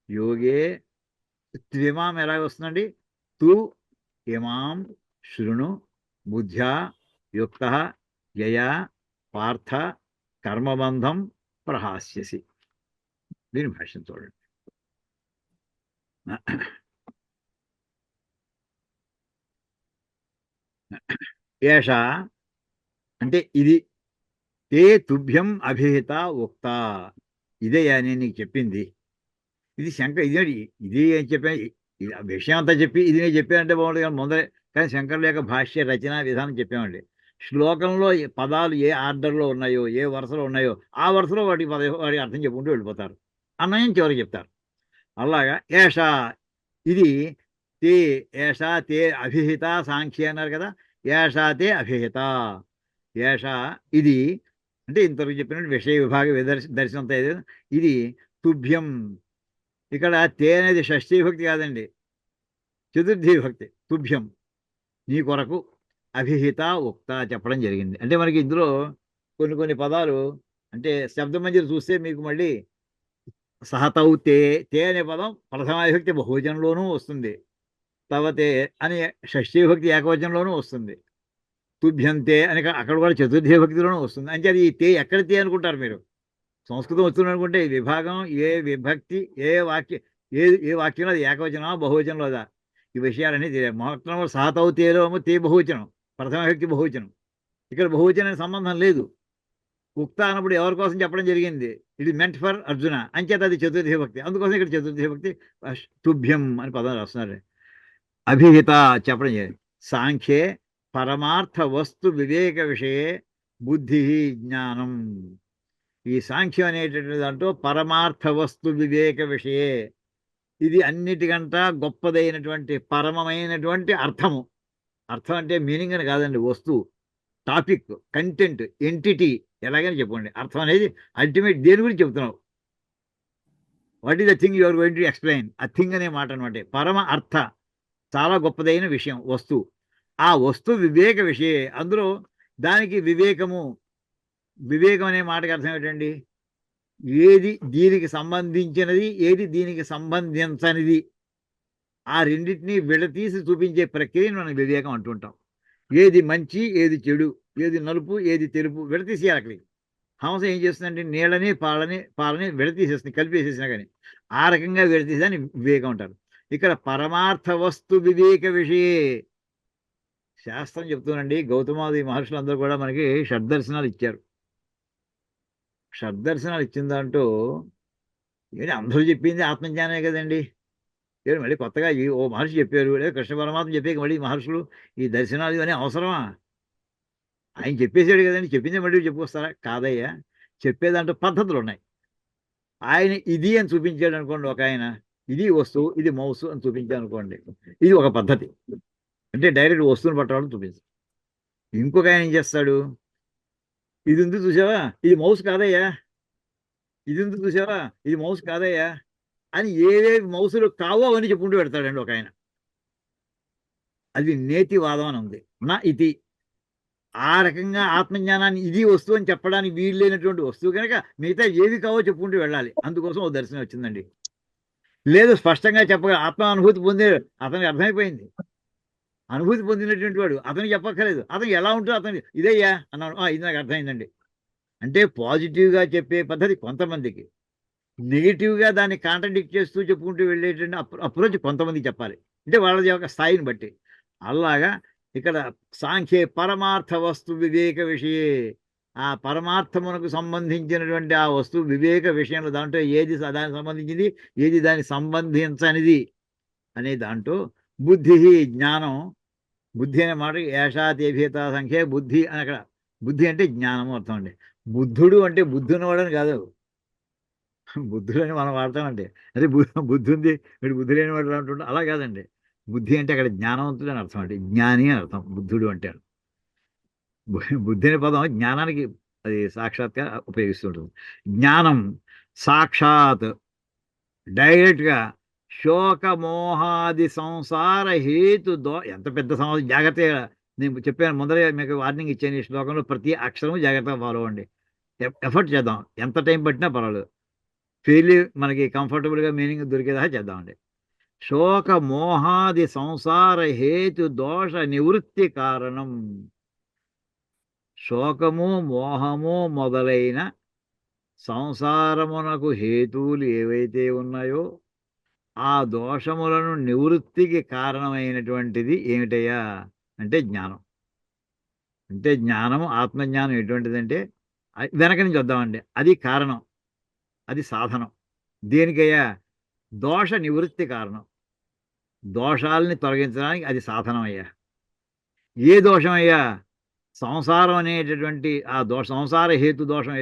Speaker 1: యోగే. త్విమాం ఎలా వస్తుందండి? తు ఇమాం శృణు బుద్ధ్యా యుక్త యయా పార్థ కర్మబంధం ప్రహాస్యసి. దీని భాష్యం చూడండి. ఏష అంటే ఇది. ఏ తుభ్యం అభిహిత ఉక్త. ఇదయ్యా నేను నీకు చెప్పింది. ఇది శంకర్ ఇది ఇది ఏం చెప్పా, విషయం అంతా చెప్పి ఇది నేను చెప్పానంటే బాగుంటుంది కానీ ముందరే. కానీ శంకరుల యొక్క భాష్య రచన విధానం చెప్పామండి. శ్లోకంలో పదాలు ఏ ఆర్డర్లో ఉన్నాయో, ఏ వరుసలో ఉన్నాయో ఆ వరుసలో వాటికి అర్థం చెప్పుకుంటూ వెళ్ళిపోతారు. అన్నయం చివరికి చెప్తారు. అలాగా ఏషా ఇది. తే ఏషా తే అభిహిత సాంఖ్య అన్నారు కదా. ఏషా తే అభిహిత. ఏషా ఇది అంటే ఇంతవరకు చెప్పినట్టు విషయ విభాగ దర్శనంతో ఇది తుభ్యం. ఇక్కడ తే అనేది షష్ఠీ విభక్తి కాదండి, చతుర్థీ విభక్తి. తుభ్యం నీ కొరకు అభిహిత ఉక్త చెప్పడం జరిగింది. అంటే మనకి ఇందులో కొన్ని కొన్ని పదాలు అంటే శబ్దమంజరి చూస్తే మీకు మళ్ళీ సహతౌ తే. తే అనే పదం ప్రథమ విభక్తి బహువచనంలోనూ వస్తుంది. తవతే అని షష్ఠీ విభక్తి ఏకవచనంలోనూ వస్తుంది. తుభ్యంతే అని అక్కడ కూడా చతుర్థీ విభక్తిలోనూ వస్తుంది. అంటే అది తే ఎక్కడ తే అనుకుంటారు మీరు? సంస్కృతం వస్తుంది అనుకుంటే ఈ విభాగం ఏ విభక్తి ఏ వాక్య ఏ ఏ వాక్యంలో అది ఏకవచనమా బహువచనంలోదా ఈ విషయాలన్నీ తెలియాలి. మొత్తం సాతౌ తేలో తే బహువచనం, ప్రథమ విభక్తి బహువచనం. ఇక్కడ బహువచనానికి సంబంధం లేదు. ఉక్త అన్నప్పుడు ఎవరి కోసం చెప్పడం జరిగింది? It is meant for Arjuna, అంచేత అది చతుర్థీ విభక్తి. అందుకోసం ఇక్కడ చతుర్థీ విభక్తి తుభ్యం అని పదం రాస్తున్నారు. అభిహిత చెప్పడం జరిగింది. సాంఖ్యే పరమార్థ వస్తు వివేక విషయే బుద్ధి జ్ఞానం. ఈ సాంఖ్యం అనేటటువంటి దాంట్లో పరమార్థ వస్తు వివేక విషయే, ఇది అన్నిటికంటా గొప్పదైనటువంటి పరమమైనటువంటి అర్థము. అర్థం అంటే మీనింగ్ అని కాదండి, వస్తువు, టాపిక్, కంటెంట్, ఎంటిటీ ఎలాగైనా చెప్పండి. అర్థం అనేది అల్టిమేట్ దేని గురించి చెప్తున్నావు. What is the thing you are going to explain. ఆ థింగ్ అనే మాట అనమాట. పరమ అర్థ చాలా గొప్పదైన విషయం వస్తువు. ఆ వస్తువు వివేక విషయే. అందులో దానికి వివేకము. వివేకం అనే మాటకి అర్థం ఏంటండి? ఏది దీనికి సంబంధించినది, ఏది దీనికి సంబంధించనిది, ఆ రెండింటినీ విడతీసి చూపించే ప్రక్రియను మనం వివేకం అంటుంటాం. ఏది మంచి ఏది చెడు, ఏది నలుపు ఏది తెలుపు విడతీసేయాలి. అక్కడికి హంస ఏం చేస్తుందంటే నీళ్ళని పాలని విడతీసేస్తుంది, కలిపేసేసినా కానీ. ఆ రకంగా విడతీసేదాన్ని వివేకం అంటారు. ఇక్కడ పరమార్థ వస్తు వివేక విషయే. శాస్త్రం చెప్తుందండి, గౌతమాది మహర్షులందరూ కూడా మనకి షడ్దర్శనాలు ఇచ్చారు. షడ్దర్శనాలు ఇచ్చిన దాంట్లో ఏంటి అందరూ చెప్పింది ఆత్మజ్ఞానమే కదండి. ఏడు మళ్ళీ కొత్తగా ఓ మహర్షి చెప్పారు, లేదా కృష్ణ పరమాత్మ చెప్పాక మళ్ళీ మహర్షులు ఈ దర్శనాలు ఇవన్నీ అవసరమా? ఆయన చెప్పేసాడు కదండి, చెప్పిందే మళ్ళీ చెప్పుకొస్తారా? కాదయ్యా, చెప్పేదాంట్లో పద్ధతులు ఉన్నాయి. ఆయన ఇది అని చూపించాడు అనుకోండి, ఒక ఆయన ఇది వస్తువు ఇది మౌసు అని చూపించాడు అనుకోండి, ఇది ఒక పద్ధతి. అంటే డైరెక్ట్ వస్తువుని పట్టడం చూపించు. ఇంకొక ఆయన ఏం చేస్తాడు, ఇది ఉంది చూసావా ఇది మౌస్ కాదయ్యా, ఇది ఉంది చూసావా ఇది మౌస్ కాదయ్యా అని ఏవేవి మౌసులు కావో అవన్నీ చెప్పుకుంటూ పెడతాడండి ఒక ఆయన. అది నేతివాదం అని ఉంది. నా ఇది ఆ రకంగా ఆత్మజ్ఞానాన్ని ఇది వస్తువు అని చెప్పడానికి వీలు లేనటువంటి వస్తువు కనుక మిగతా ఏవి కావో చెప్పుకుంటూ వెళ్ళాలి. అందుకోసం ఓ దర్శనం వచ్చిందండి. లేదు స్పష్టంగా చెప్పగా ఆత్మ అనుభూతి పొందే అతనికి అర్థమైపోయింది. అనుభూతి పొందినటువంటి వాడు అతనికి చెప్పక్కర్లేదు. అతనికి ఎలా ఉంటుందో అతనికి ఇదయ్యా అన్నాను, ఇది నాకు అర్థమైందండి. అంటే పాజిటివ్గా చెప్పే పద్ధతి కొంతమందికి, నెగిటివ్గా దాన్ని కాంట్రడిక్ట్ చేస్తూ చెప్పుకుంటూ వెళ్ళేటువంటి అప్రోచ్ కొంతమందికి చెప్పాలి. అంటే వాళ్ళ యొక్క స్థాయిని బట్టి. అలాగా ఇక్కడ సాంఖ్యే పరమార్థ వస్తు వివేక విషయే. ఆ పరమార్థమునకు సంబంధించినటువంటి ఆ వస్తువు వివేక విషయంలో దాంట్లో ఏది దానికి సంబంధించింది ఏది దానికి సంబంధించనిది అనే దాంట్లో బుద్ధి జ్ఞానం. బుద్ధి అనే మాట ఏషాతేభేత సంఖ్య బుద్ధి అని అక్కడ. బుద్ధి అంటే జ్ఞానము అర్థం అండి. బుద్ధుడు అంటే బుద్ధి ఉన్నవాడని కాదు. బుద్ధుడు అని మనం వాడతామండి. అదే బుద్ధి ఉంది, వీడు బుద్ధి లేని వాడు అంటుంటే అలా కాదండి. బుద్ధి అంటే అక్కడ జ్ఞానవంతుడు అని అర్థం అండి, జ్ఞాని అని అర్థం బుద్ధుడు అంటే. బుద్ధి అనే పదం జ్ఞానానికి అది సాక్షాత్గా ఉపయోగిస్తుంటుంది. జ్ఞానం సాక్షాత్ డైరెక్ట్గా శోకమోహాది సంసార హేతు ఎంత పెద్ద సమస్య, జాగ్రత్తగా నేను చెప్పాను ముందరే మీకు వార్నింగ్ ఇచ్చాను. ఈ శ్లోకంలో ప్రతి అక్షరం జాగ్రత్తగా ఫాలో అవ్వండి. ఎఫర్ట్ చేద్దాం, ఎంత టైం పట్టినా పర్వాలేదు. ఫెయిల్ మనకి కంఫర్టబుల్గా మీనింగ్ దొరికేదా చేద్దామండి. శోక మోహాది సంసార హేతు దోష నివృత్తి కారణం. శోకము మోహము మొదలైన సంసారమునకు హేతువులు ఏవైతే ఉన్నాయో ఆ దోషములను నివృత్తికి కారణమైనటువంటిది ఏమిటయ్యా అంటే జ్ఞానం. అంటే జ్ఞానము ఆత్మజ్ఞానం ఎటువంటిదంటే వెనక నుంచి వద్దామండి. అది కారణం, అది సాధనం. దేనికయ్యా? దోష నివృత్తి కారణం. దోషాలని తొలగించడానికి అది సాధనం అయ్యా. ఏ దోషం అయ్యా? సంసారం అనేటటువంటి ఆ సంసార హేతు దోషం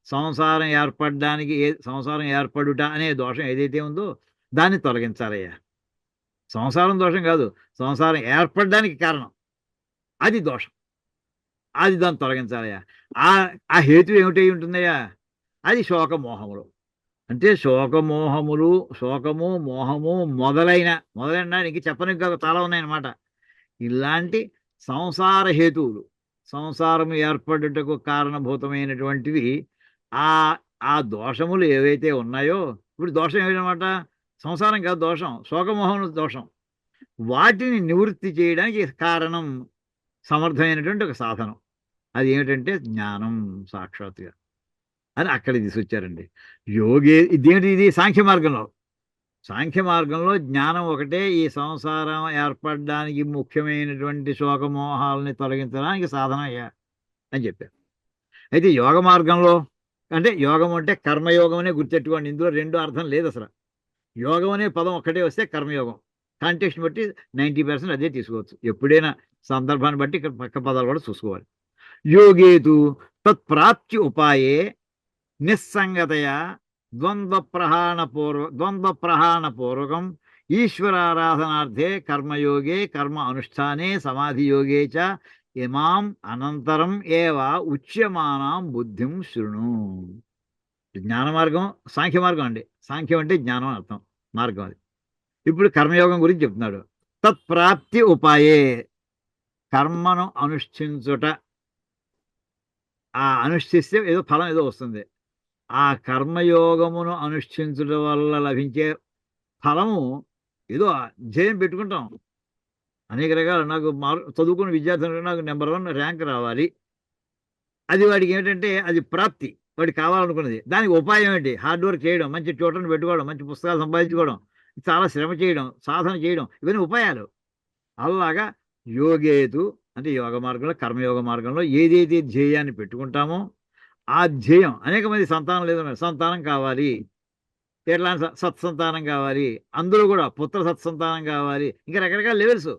Speaker 1: సంసారం ఏర్పడడానికి సంసారం ఏర్పడుట అనే దోషం ఏదైతే ఉందో దాన్ని తొలగించాలయ్యా. సంసారం దోషం కాదు, సంసారం ఏర్పడడానికి కారణం అది దోషం. అది దాన్ని తొలగించాలయ్యా. ఆ ఆ హేతు ఏమిటై ఉంటుందయ్యా? అది శోకమోహములు. అంటే శోకమోహములు, శోకము మోహము మొదలైన ఇంక చెప్పనికి చాలా ఉన్నాయన్నమాట. ఇలాంటి సంసార హేతువులు, సంసారం ఏర్పడుటకు కారణభూతమైనటువంటివి ఆ ఆ దోషములు ఏవైతే ఉన్నాయో, ఇప్పుడు దోషం ఏమిటనమాట? సంసారం కాదు దోషం, శోకమోహములు దోషం. వాటిని నివృత్తి చేయడానికి కారణం సమర్థమైనటువంటి ఒక సాధనం. అది ఏమిటంటే జ్ఞానం సాక్షాత్తుగా అని అక్కడ తీసుకొచ్చారండి. యోగే ఇదేంటి? ఇది సాంఖ్య మార్గంలో. సాంఖ్య మార్గంలో జ్ఞానం ఒకటే ఈ సంసారం ఏర్పడడానికి ముఖ్యమైనటువంటి శోకమోహాలని తొలగించడానికి సాధన అని చెప్పారు. అయితే యోగ మార్గంలో అంటే యోగం అంటే కర్మయోగం అనే గుర్తెట్టుకోండి. ఇందులో రెండు అర్థం లేదు అసలు. యోగం అనే పదం ఒక్కటే వస్తే కర్మయోగం. కాంటెక్స్ట్ బట్టి 90% అదే తీసుకోవచ్చు. ఎప్పుడైనా సందర్భాన్ని బట్టి ఇక్కడ పక్క పదాలు కూడా చూసుకోవాలి. యోగేతు తత్ప్రాప్తి ఉపాయే నిస్సంగతయా ద్వంద్వ ప్రహాణపూర్వకం ఈశ్వరారాధనార్థే కర్మయోగే కర్మ అనుష్ఠానే సమాధియోగే చ ఇమాం అనంతరం ఏవ ఉచ్యమానాం బుద్ధిం శృణు. జ్ఞాన మార్గం సాంఖ్య మార్గం అండి. సాంఖ్యం అంటే జ్ఞానం అని అర్థం, మార్గం అది. ఇప్పుడు కర్మయోగం గురించి చెప్తున్నాడు. తత్ప్రాప్తి ఉపాయే, కర్మను అనుష్ఠించుట, ఆ అనుష్ఠిస్తే ఏదో ఫలం ఏదో వస్తుంది. ఆ కర్మయోగమును అనుష్ఠించడం వల్ల లభించే ఫలము ఏదో ధ్యేయం పెట్టుకుంటాం అనేక రకాలు. నాకు చదువుకున్న విద్యార్థులకు నాకు నెంబర్ 1 ర్యాంక్ రావాలి, అది వాడికి ఏమిటంటే అది ప్రాప్తి, వాడికి కావాలనుకున్నది. దానికి ఉపాయం ఏంటి? హార్డ్ వర్క్ చేయడం, మంచి ట్యూటర్ని పెట్టుకోవడం, మంచి పుస్తకాలు సంపాదించుకోవడం, చాలా శ్రమ చేయడం, సాధన చేయడం, ఇవన్నీ ఉపాయాలు. అలాగా యోగేతు అంటే యోగ మార్గంలో, కర్మయోగ మార్గంలో ఏదైతే ధ్యేయాన్ని పెట్టుకుంటామో ఆ ధ్యేయం, అనేక మంది సంతానం లేదు, సంతానం కావాలి, ఎట్లా సత్సంతానం కావాలి, అందులో కూడా పుత్ర సత్సంతానం కావాలి, ఇంకా రకరకాల లెవెల్స్.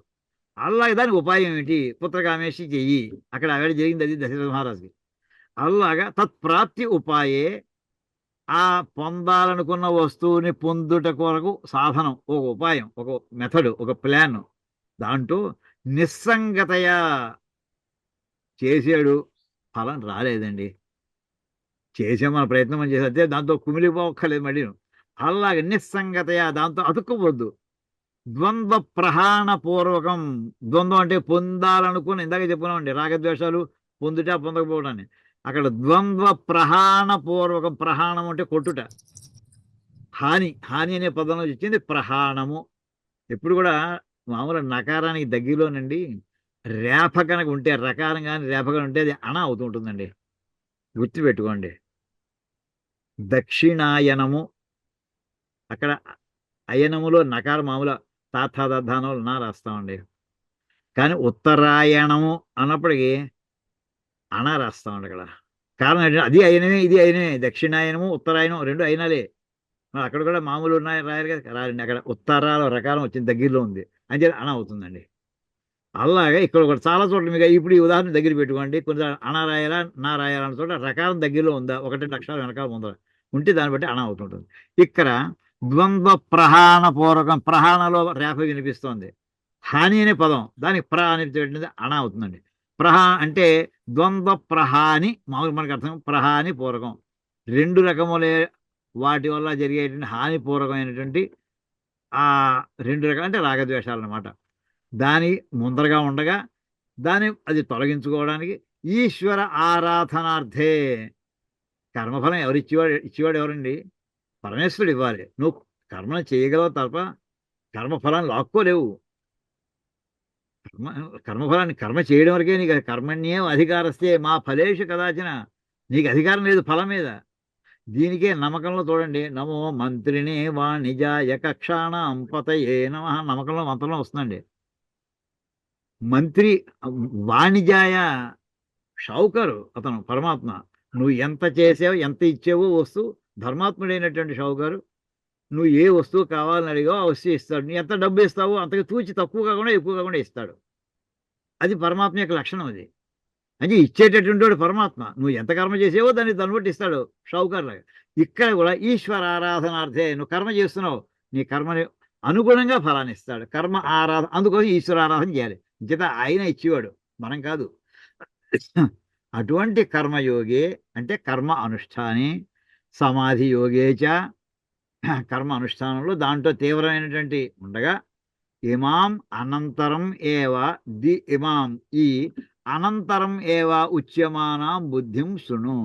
Speaker 1: అలాగే దానికి ఉపాయం ఏంటి? పుత్రకామేషి చెయ్యి. అక్కడ జరిగింది అది దశరథ మహారాజుకి. అలాగా తత్ప్రాప్తి ఉపాయే, ఆ పొందాలనుకున్న వస్తువుని పొందుట కొరకు సాధనం, ఒక ఉపాయం, ఒక మెథడ్, ఒక ప్లాన్. దాంట్లో నిస్సంగతయా చేసాడు, ఫలం రాలేదండి. చేసాం, మన ప్రయత్నం మనం చేసి అదే దాంతో కుమిలిపోక్కర్లేదు మళ్ళీ. అలాగే నిస్సంగతయా, దాంతో అతుక్కోవద్దు. ద్వంద్వ ప్రహాణ పూర్వకం, ద్వంద్వం అంటే పొందాలనుకుని, ఇందాక చెప్పుకున్నామండి రాగద్వేషాలు, పొందుట పొందకపోవడాన్ని. అక్కడ ద్వంద్వ ప్రహాణ పూర్వకం, ప్రహాణం అంటే కొట్టుట, హాని అనే పదంలో ఇచ్చింది ప్రహాణము. ఎప్పుడు కూడా మామూలు నకారానికి దగ్గరలోనండి రేఫ కనుక ఉంటే, రకారం కానీ రేఫ కానీ ఉంటే అది అణ అవుతుంటుందండి, గుర్తుపెట్టుకోండి. దక్షిణాయనము, అక్కడ అయనములో నకారం మామూలు తాథాదానంలో నా రాస్తామండి. కానీ ఉత్తరాయణము అన్నప్పటికీ అణ రాస్తామండి అక్కడ. కారణం ఏంటంటే అది అయినమే, ఇది అయినమే. దక్షిణాయనము ఉత్తరాయణం రెండు అయినాలే. అక్కడ కూడా మామూలు ఉన్నాయి రాయాలి కదా, రాయండి. అక్కడ ఉత్తరాల రకారం వచ్చింది, దగ్గరలో ఉంది అని చెప్పి అణ అవుతుందండి. అలాగే ఇక్కడ కూడా చాలా చోట్ల మీకు ఇప్పుడు ఈ ఉదాహరణ దగ్గర పెట్టుకోండి. కొంచెం అణ రాయాలా నా రాయాలన్న చోట రకారం దగ్గరలో ఉందా, 1-2 అక్షరాలు వెనకాల ఉందా, ఉంటే దాన్ని బట్టి అణ అవుతుంటుంది. ఇక్కడ ద్వంద్వ ప్రహాణ పూర్వకం, ప్రహాణలో రేఫ వినిపిస్తోంది. హాని అనే పదం దానికి ప్ర అని పెట్టినది అణ అవుతుందండి. అంటే ద్వంద్వ ప్రహాని, మామూలు మనకు అర్థం ప్రహాని పూర్వకం, రెండు రకములే వాటి వల్ల జరిగేటువంటి హానిపూర్వకమైనటువంటి ఆ రెండు రకాలు అంటే రాగద్వేషాలు అన్నమాట. దాని ముందరగా ఉండగా దాన్ని అది తొలగించుకోవడానికి ఈశ్వర ఆరాధనార్థే. కర్మఫలం ఇచ్చేవాడు ఎవరండి? పరమేశ్వరుడు ఇవ్వాలి. నువ్వు కర్మను చేయగలవు తప్ప కర్మఫలాన్ని లాక్కోలేవు. కర్మ కర్మఫలాన్ని కర్మ చేయడం వరకే నీకు కర్మణ్యేం అధికారస్తే మా ఫలేషు కదాచన. నీకు అధికారం లేదు ఫలం మీద. దీనికే నమ్మకంలో చూడండి, నమో మంత్రిని వాణిజాయ కక్షాణం పతయే నమః. నమ్మకంలో మంత్రంలో వస్తుందండి. మంత్రి వాణిజాయ, షౌకరు అతను పరమాత్మ. నువ్వు ఎంత చేసావు, ఎంత ఇచ్చావో వస్తువు, ధర్మాత్ముడైనటువంటి షౌకరు నువ్వు ఏ వస్తువు కావాలని అడిగావు ఆ వస్తువు ఇస్తాడు. నువ్వు ఎంత డబ్బు ఇస్తావో అంతకు తూచి తక్కువ కాకుండా ఎక్కువ కాకుండా ఇస్తాడు. అది పరమాత్మ యొక్క లక్షణం. అది అంటే ఇచ్చేటటువంటి వాడు పరమాత్మ. నువ్వు ఎంత కర్మ చేసావో దాన్ని బట్టి ఇస్తాడు షౌకర్లాగా. ఇక్కడ కూడా ఈశ్వర ఆరాధనార్థే. నువ్వు కర్మ చేస్తున్నావు, నీ కర్మని అనుగుణంగా ఫలాన్ని ఇస్తాడు. కర్మ ఆరాధన, అందుకోసం ఈశ్వర ఆరాధన చేయాలి. చేత ఆయన ఇచ్చేవాడు, మనం కాదు. అటువంటి కర్మయోగే అంటే కర్మ అనుష్ఠాని, సమాధి యోగేచ, కర్మ అనుష్ఠానంలో దాంట్లో తీవ్రమైనటువంటి ఉండగా, ఇమాం అనంతరం ఏవ ఇమాం ఈ అనంతరం ఏవ ఉచ్యమానాం బుద్ధిం శృణు.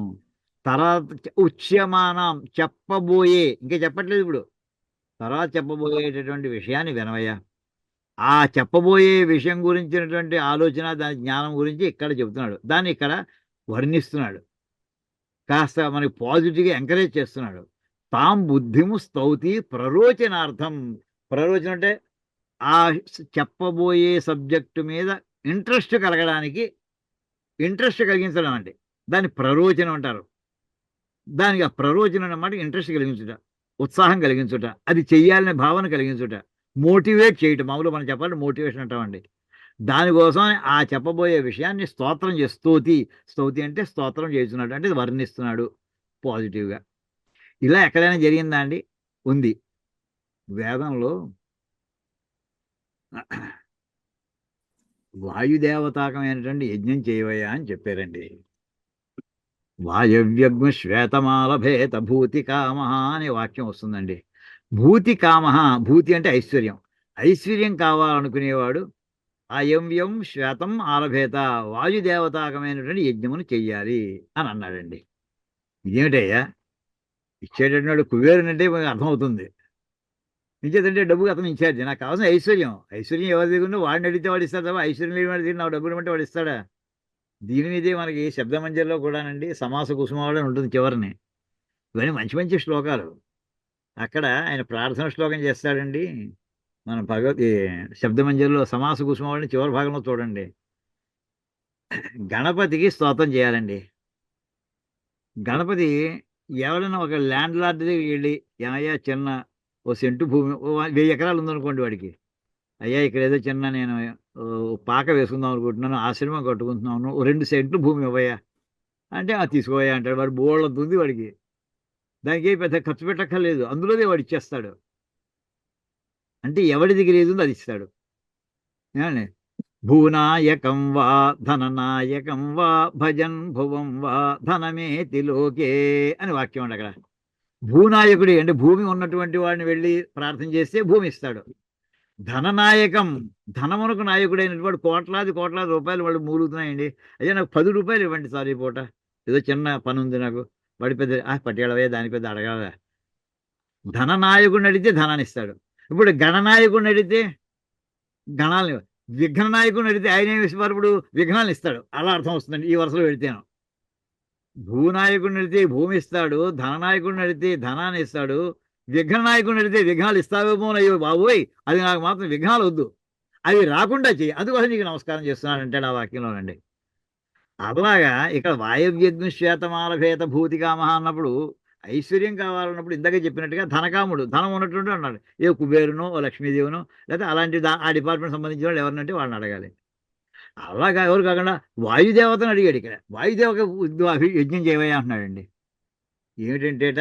Speaker 1: తర్వాత ఉచ్యమానం చెప్పబోయే, ఇంకా చెప్పట్లేదు ఇప్పుడు, తర్వాత చెప్పబోయేటటువంటి విషయాన్ని వినవయ్యా. ఆ చెప్పబోయే విషయం గురించినటువంటి ఆలోచన, దాని జ్ఞానం గురించి ఇక్కడ చెబుతున్నాడు. దాన్ని ఇక్కడ వర్ణిస్తున్నాడు. కాస్త మనకి పాజిటివ్గా ఎంకరేజ్ చేస్తున్నాడు. తాం బుద్ధిము స్తౌతి ప్రరోచనార్థం. ప్రరోచనం అంటే ఆ చెప్పబోయే సబ్జెక్టు మీద ఇంట్రెస్ట్ కలగడానికి, ఇంట్రెస్ట్ కలిగించడం అంటే దాన్ని ప్రరోచనం అంటారు. దానికి ఆ ప్రరోచనం అన్నమాట ఇంట్రెస్ట్ కలిగించుట, ఉత్సాహం కలిగించుట, అది చెయ్యాలనే భావన కలిగించుట, మోటివేట్ చేయటం. మామూలు మనం చెప్పాలంటే మోటివేషన్ అంటామండి. దానికోసం ఆ చెప్పబోయే విషయాన్ని స్తోత్రం స్తౌతి. స్తౌతి అంటే స్తోత్రం చేస్తున్నాడు, అంటే వర్ణిస్తున్నాడు పాజిటివ్గా. ఇలా ఎక్కడైనా జరిగిందా అండి? ఉంది. వేదంలో వాయుదేవతాకమైనటువంటి యజ్ఞం చేయవయ్యా అని చెప్పారండి. వాయవ్యగ్మ శ్వేతమాలభేత భూతి కామ అనే వాక్యం వస్తుందండి. భూతి కామ, భూతి అంటే ఐశ్వర్యం. ఐశ్వర్యం కావాలనుకునేవాడు అయంవ్యం శ్వేతం ఆలభేత, వాయుదేవతాకమైనటువంటి యజ్ఞమును చెయ్యాలి అని అన్నాడండి. ఇదేమిటయ్యా, ఇచ్చేటటువంటి కుబేరునంటే మనకు అర్థమవుతుంది. ఇచ్చేదంటే డబ్బుకి అతను ఇచ్చాడు. నాకు కావాల్సిన ఐశ్వర్యం. ఐశ్వర్యం ఎవరి దగ్గర వాడిని అడిగితే వాడు ఇస్తాడు తప్ప ఐశ్వర్యం లేని వాడి దగ్గర నాకు డబ్బులు ఇవ్వమంటే వాడు ఇస్తాడా? దీని మీదే మనకి శబ్దమంజరిలో కూడానండి సమాస కుసుమావళి అని ఉంటుంది చివరిని. ఇవన్నీ మంచి మంచి శ్లోకాలు. అక్కడ ఆయన ప్రార్థన శ్లోకం చేస్తాడండి. మన శబ్దమంజరిలో సమాస కుసుమావళిని చివరి భాగంలో చూడండి. గణపతికి స్తోత్రం చేయాలండి. గణపతి ఎవరైనా ఒక ల్యాండ్ లార్డ్ దగ్గరికి వెళ్ళి, ఏమయ్యా చిన్న ఓ సెంటు భూమి, 1000 ఎకరాలు ఉందనుకోండి వాడికి, అయ్యా ఇక్కడ ఏదో చిన్న నేను పాక వేసుకుందాం అనుకుంటున్నాను, ఆశ్రమం కట్టుకుంటున్నాను, 2 సెంట్లు భూమి ఇవ్వయ్యా అంటే తీసుకోవయ్యా అంటాడు. వాడు బోళ్ళంత ఉంది వాడికి, దానికి పెద్ద ఖర్చు పెట్టక్కర్లేదు, అందులోనే వాడు ఇచ్చేస్తాడు. అంటే ఎవడి దగ్గర ఏది ఉందో అది ఇస్తాడు. ఏమండి? భూనాయకం వా ధననాయకం వా భజన్ భువం వా ధనమేతి లోకే అని వాక్యం అండి అక్కడ. భూనాయకుడి అంటే భూమి ఉన్నటువంటి వాడిని వెళ్ళి ప్రార్థన చేస్తే భూమి ఇస్తాడు. ధననాయకం, ధనమునకు నాయకుడైనటువంటి కోట్లాది కోట్లాది రూపాయలు వాళ్ళు మూలుగుతున్నాయండి. అయ్యా నాకు 10 రూపాయలు ఇవ్వండి సార్, ఈ పూట ఏదో చిన్న పని ఉంది నాకు, వాడి పెద్ద పట్టేళవే దాని పెద్ద అడగాల. ధననాయకుడిని అడిగితే ధనాన్ని ఇస్తాడు. ఇప్పుడు గణనాయకుడిని అడిగితే గణాలని, విఘ్న నాయకుడిని అడిగితే ఆయన ఏమి ఇస్తారు? ఇప్పుడు విఘ్నాలను ఇస్తాడు. అలా అర్థం వస్తుందండి ఈ వరుసలో పెడితేను. భూనాయకుడిని అడిగితే భూమి ఇస్తాడు, ధననాయకుడిని అడిగితే ధనాన్ని ఇస్తాడు, విఘ్న నాయకుడిని అడిగితే విఘ్నాలు ఇస్తావేమో అయ్యో బాబోయ్, అది నాకు మాత్రం విఘ్నాలు వద్దు, అవి రాకుండా చెయ్యి, అందుకోసం నీకు నమస్కారం చేస్తున్నానంటాడు ఆ వాక్యంలోనండి. అలాగా ఇక్కడ వాయవ్యగ్ని శ్వేతమాలభేత భూతికామ అన్నప్పుడు ఐశ్వర్యం కావాలన్నప్పుడు ఇందాక చెప్పినట్టుగా ధనకాముడు, ధనం ఉన్నటువంటి అన్నాడు, ఏ కుబేరునో ఓ లక్ష్మీదేవునో లేకపోతే అలాంటి ఆ డిపార్ట్మెంట్ సంబంధించిన వాళ్ళు ఎవరినంటే వాళ్ళని అడగాలి. అలాగా ఎవరు కాకుండా వాయుదేవతను అడిగాడు. ఇక్కడ వాయుదేవక యజ్ఞం చేయవయ్యా అంటున్నాడండి. ఏమిటంటేట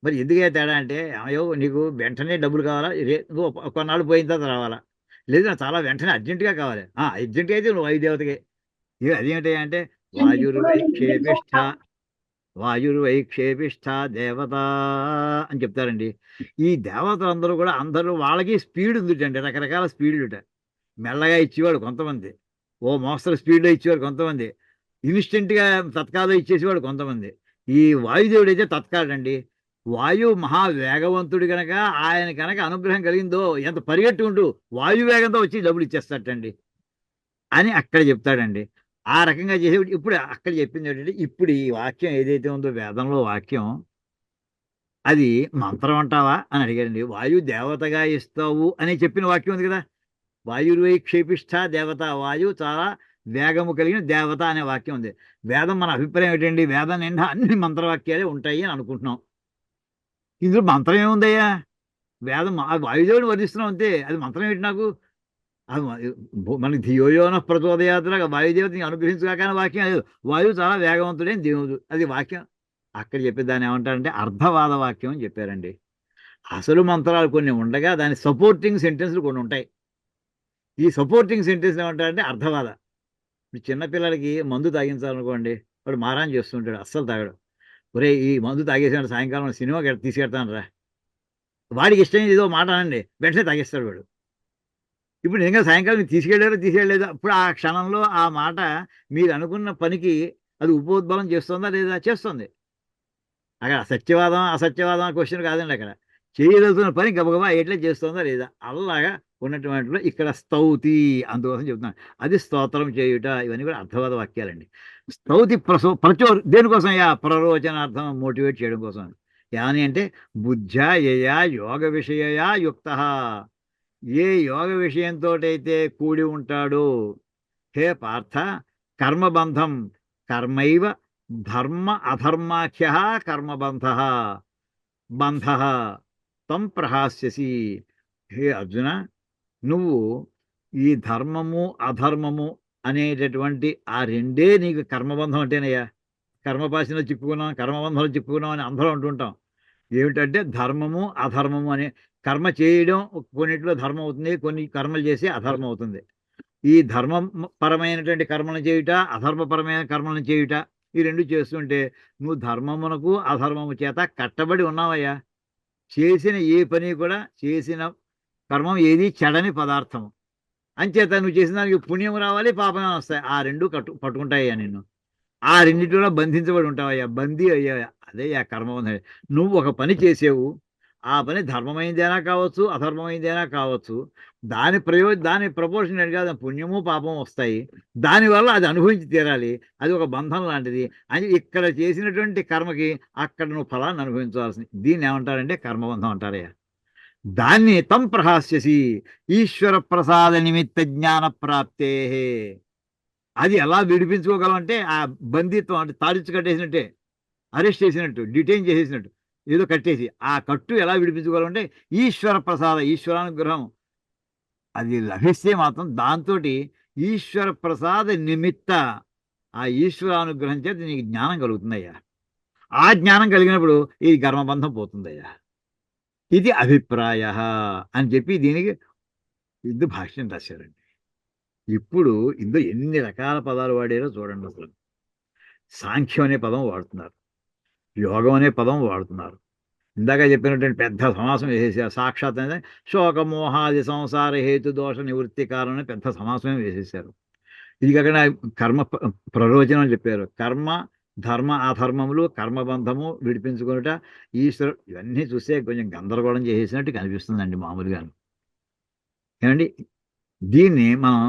Speaker 1: మరి ఎందుకే తేడా అంటే, అయ్యో నీకు వెంటనే డబ్బులు కావాలా, నువ్వు కొన్నాళ్ళు పోయిన తర్వాత రావాలా, లేదు నాకు చాలా వెంటనే అర్జెంటుగా కావాలి, అర్జెంటుగా అయితే నువ్వు వాయుదేవతకి. ఇవి అదేంటి అంటే, వాయుర్వై క్షేపిష్ఠ వాయుర్వై క్షేపిష్ఠ దేవత అని చెప్తారండి. ఈ దేవతలందరూ కూడా అందరూ వాళ్ళకి స్పీడ్ ఉందిటండి, రకరకాల స్పీడ్లుట. మెల్లగా ఇచ్చేవాడు కొంతమంది, ఓ మోస్తరు స్పీడ్లో ఇచ్చేవాడు కొంతమంది, ఇన్స్టెంట్గా తత్కాలం ఇచ్చేసేవాడు కొంతమంది. ఈ వాయుదేవుడు అయితే తత్కాలండి. వాయువు మహా వేగవంతుడు కనుక, ఆయన కనుక అనుగ్రహం కలిగిందో ఎంత పరిగెట్టుకుంటూ వాయు వేగంతో వచ్చి డబ్బులు ఇచ్చేస్తాటండి అని అక్కడ చెప్తాడండి. ఆ రకంగా చేసేవాడు. ఇప్పుడు అక్కడ చెప్పింది ఏంటంటే, ఇప్పుడు ఈ వాక్యం ఏదైతే ఉందో వేదంలో వాక్యం, అది మంత్రం అంటావా అని అడిగాడండి. వాయువు దేవతగా ఇస్తావు అని చెప్పిన వాక్యం ఉంది కదా, వాయుర్వై క్షేపిష్ఠ దేవత, వాయువు చాలా వేగము కలిగిన దేవత అనే వాక్యం ఉంది. వేదం మన అభిప్రాయం ఏంటండి, వేదం నిండా అన్ని మంత్రవాక్యాలే ఉంటాయి అని అనుకుంటున్నాం. ఇందులో మంత్రం ఏముందయ్యా, వేదం వాయుదేవుని వర్ణిస్తున్నాం అంతే, అది మంత్రం ఏంటి నాకు. అది మనకి ధియోయోన ప్రచోదయాత్రగా వాయుదేవతని అనుగ్రహించుగాక అనే వాక్యం లేదు. వాయువు చాలా వేగవంతుడైన దేవుడు, అది వాక్యం. అక్కడ చెప్పే దాన్ని ఏమంటారంటే అర్థవాద వాక్యం అని చెప్పారండి. అసలు మంత్రాలు కొన్ని ఉండగా దాని సపోర్టింగ్ సెంటెన్స్లు కొన్ని ఉంటాయి. ఈ సపోర్టింగ్ సెంటెన్స్ ఏమంటారంటే అర్థవాద. ఇప్పుడు చిన్నపిల్లలకి మందు తాగించాలనుకోండి, వాడు మారాన్ చేస్తుంటాడు, అస్సలు తాగడు. ఒరే ఈ మందు తాగేసాడు, సాయంకాలం సినిమాకి తీసుకెడతాను రా, వాడికి ఇష్టం ఏదో మాట అనండి, వెంటనే తాగేస్తాడు వాడు. ఇప్పుడు నిజంగా సాయంకాలం మీరు తీసుకెళ్ళారో తీసుకెళ్ళలేదా, అప్పుడు ఆ క్షణంలో ఆ మాట మీరు అనుకున్న పనికి అది ఉపోద్బలం చేస్తుందా లేదా, చేస్తుంది. అక్కడ సత్యవాదం అసత్యవాదం క్వశ్చన్ కాదండి, అక్కడ చేయగలుగుతున్న పని గబగబా ఎట్లా చేస్తుందా లేదా, అలాగా ఉన్నటువంటిలో ఇక్కడ స్తౌతి, అందుకోసం చెప్తున్నాను. అది స్తోత్రం చేయుట, ఇవన్నీ కూడా అర్థవాద వాక్యాలండి. స్తౌతి దేనికోసం, ప్రరోచనార్థం, మోటివేట్ చేయడం కోసం. ఏమని అంటే, బుద్ధ్యా యయా యోగ విషయయా యుక్త, ఏ యోగ విషయంతో అయితే కూడి ఉంటాడో, హే పార్థ, కర్మబంధం కర్మైవ ధర్మ అధర్మాఖ్య కర్మబంధ బంధ తం ప్రహాస్యసి. హే అర్జున, నువ్వు ఈ ధర్మము అధర్మము అనేటటువంటి ఆ రెండే నీకు కర్మబంధం అంటేనయ్యా. కర్మపాశంలో చిక్కుకున్నాం, కర్మబంధంలో చిక్కుకున్నాం అని అందరం అంటుంటాం. ఏమిటంటే ధర్మము అధర్మము అనే, కర్మ చేయడం కొన్నిట్లో ధర్మం అవుతుంది, కొన్ని కర్మలు చేసి అధర్మం అవుతుంది. ఈ ధర్మం పరమైనటువంటి కర్మలను చేయుట, అధర్మపరమైన కర్మలను చేయుట, ఈ రెండు చేస్తుంటే నువ్వు ధర్మమునకు అధర్మము చేత కట్టబడి ఉన్నావయ్యా. చేసిన ఏ పని కూడా, చేసిన కర్మం ఏది చెడని పదార్థము అంచేత నువ్వు చేసిన దానికి పుణ్యం రావాలి, పాపం వస్తాయి, ఆ రెండు పట్టుకుంటాయ్యా నిన్ను. ఆ రెండింటిలో బంధించబడి ఉంటావయ్యా, బందీ అయ్యా. అదే ఆ కర్మబంధం. నువ్వు ఒక పని చేసేవు, ఆ పని ధర్మమైందైనా కావచ్చు, అధర్మమైందైనా కావచ్చు, దాని ప్రపోర్షనెట్గా పుణ్యము పాపము వస్తాయి. దానివల్ల అది అనుభవించి తీరాలి, అది ఒక బంధం లాంటిది అని. ఇక్కడ చేసినటువంటి కర్మకి అక్కడ నువ్వు ఫలాన్ని అనుభవించవలసింది. దీన్ని ఏమంటారంటే కర్మబంధం అంటారయ్యా. దాన్ని తం ప్రహాస్యసి, ఈశ్వర ప్రసాద నిమిత్త జ్ఞాన ప్రాప్తే. అది ఎలా విడిపించుకోగలం అంటే, ఆ బందీత్వం అంటే తాడిచ్చి కట్టేసినట్టే, అరెస్ట్ చేసినట్టు, డిటైన్ చేసేసినట్టు, ఏదో కట్టేసి ఆ కట్టు ఎలా విడిపించుకోగలం అంటే ఈశ్వర ప్రసాద, ఈశ్వరానుగ్రహం అది లభిస్తే మాత్రం దాంతో ఈశ్వర ప్రసాద నిమిత్త, ఆ ఈశ్వరానుగ్రహం చేత నీకు జ్ఞానం కలుగుతుందయ్యా. ఆ జ్ఞానం కలిగినప్పుడు ఈ కర్మబంధం పోతుందయ్యా. ఇది అభిప్రాయ అని చెప్పి దీనికి ఇది భాష్యం రాశారండి. ఇప్పుడు ఇందులో ఎన్ని రకాల పదాలు వాడారో చూడండి. అసలు సాంఖ్యం అనే పదం వాడుతున్నారు, యోగం అనే పదం వాడుతున్నారు. ఇందాక చెప్పినటువంటి పెద్ద సమాసం వేసేసారు. సాక్షాత్ అనేది శోకమోహాది సంసార హేతు దోష నివృత్తి కారణం పెద్ద సమాసమే వేసేసారు. ఇది కాకుండా కర్మ ప్రరోచనం చెప్పారు. కర్మ ధర్మ అధర్మములు, కర్మబంధము విడిపించుకున్నట, ఈశ్వరు, ఇవన్నీ చూస్తే కొంచెం గందరగోళం చేసేసినట్టు కనిపిస్తుందండి మామూలుగా. ఏమండి, దీన్ని మనం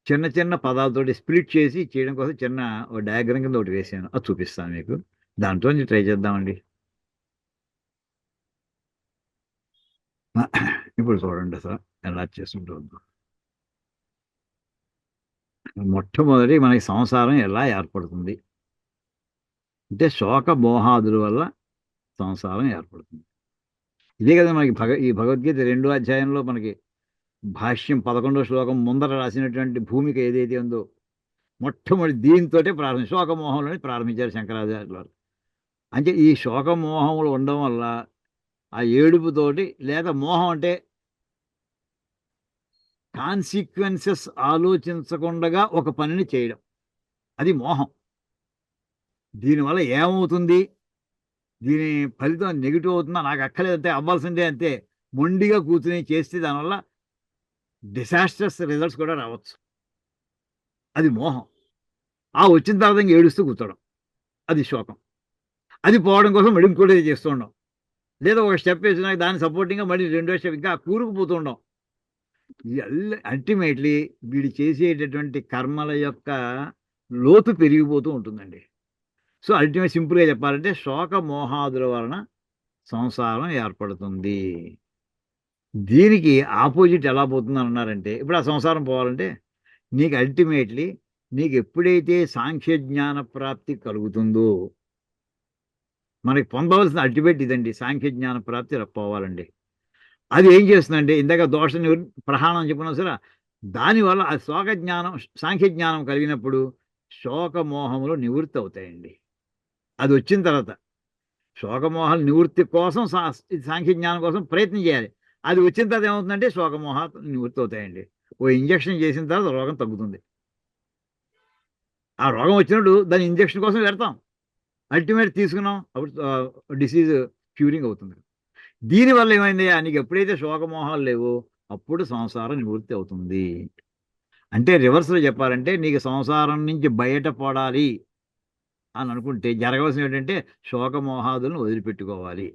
Speaker 1: చిన్న చిన్న పదాలతోటి స్ప్లిట్ చేసి చేయడం కోసం చిన్న ఒక డయాగ్రామ్ కింద ఒకటి వేసాను, అది చూపిస్తాను మీకు. దాంట్లో ట్రై చేద్దామండి. ఇప్పుడు చూడండి సార్ ఎలా చేసుకుంటుందో. మొట్టమొదటి మనకి సంసారం ఎలా ఏర్పడుతుంది అంటే, శోక మోహాదుల వల్ల సంసారం ఏర్పడుతుంది. ఇదే కదా మనకి ఈ భగవద్గీత 2వ అధ్యాయంలో మనకి భాష్యం 11వ శ్లోకం ముందర రాసినటువంటి భూమిక ఏదైతే ఉందో, మొట్టమొదటి దీంతోటే ప్రారంభం, శోకమోహంలోనే ప్రారంభించారు శంకరాచార్యులు వారు. అంటే ఈ శోకమోహములు ఉండడం వల్ల ఆ ఏడుపుతోటి లేదా మోహం అంటే కాన్సిక్వెన్సెస్ ఆలోచించకుండా ఒక పనిని చేయడం, అది మోహం. దీనివల్ల ఏమవుతుంది, దీని ఫలితం నెగిటివ్ అవుతుందా, నాకు అక్కర్లేదంటే అవ్వాల్సిందే అంతే మొండిగా కూర్చుని చేస్తే దానివల్ల డిసాస్ట్రస్ రిజల్ట్స్ కూడా రావచ్చు. అది మోహం. ఆ వచ్చిన తర్వాత ఇంక ఏడుస్తూ కూర్చోవడం, అది శోకం. అది పోవడం కోసం మళ్ళీ ఇంకోటి చేస్తూ ఉండడం, లేదా ఒక స్టెప్ వేసినాక దాన్ని సపోర్టింగ్గా మళ్ళీ రెండో స్టెప్ ఇంకా కూరుకుపోతూ ఉండడం. అల్టిమేట్లీ వీడు చేసేటటువంటి కర్మల యొక్క లోతు పెరిగిపోతూ ఉంటుందండి. సో అల్టిమేట్ సింపుల్గా చెప్పాలంటే శోక మోహాదుల వలన సంసారం ఏర్పడుతుంది. దీనికి ఆపోజిట్ ఎలా పోతుందని అన్నారంటే, ఇప్పుడు ఆ సంసారం పోవాలంటే నీకు అల్టిమేట్లీ నీకు ఎప్పుడైతే సాంఖ్య జ్ఞాన ప్రాప్తి కలుగుతుందో, మనకి పొందవలసిన అల్టిమేట్ ఇదండి, సాంఖ్య జ్ఞాన ప్రాప్తి పోవాలండి. అది ఏం చేస్తుందంటే ఇందాక దోష ప్రహాణం చెప్పుకున్నా సరే, దానివల్ల ఆ శోక జ్ఞానం సాంఖ్య జ్ఞానం కలిగినప్పుడు శోకమోహములు నివృత్తి అవుతాయండి. అది వచ్చిన తర్వాత శోకమోహాల నివృత్తి కోసం సాంఖ్య జ్ఞానం కోసం ప్రయత్నం చేయాలి. అది వచ్చిన తర్వాత ఏమవుతుందంటే శోకమోహాలు నివృత్తి అవుతాయండి. ఓ ఇంజక్షన్ చేసిన తర్వాత రోగం తగ్గుతుంది. ఆ రోగం వచ్చినప్పుడు దాని ఇంజక్షన్ కోసం పెడతాం, అల్టిమేట్ తీసుకున్నాం, అప్పుడు డిసీజ్ క్యూరింగ్ అవుతుంది. దీనివల్ల ఏమైంది, నీకు ఎప్పుడైతే శోకమోహాలు లేవో అప్పుడు సంసారం నివృత్తి అవుతుంది. అంటే రివర్స్లో చెప్పాలంటే నీకు సంసారం నుంచి బయటపడాలి అని అనుకుంటే జరగవలసిన ఏంటంటే శోకమోహాదులను వదిలిపెట్టుకోవాలి.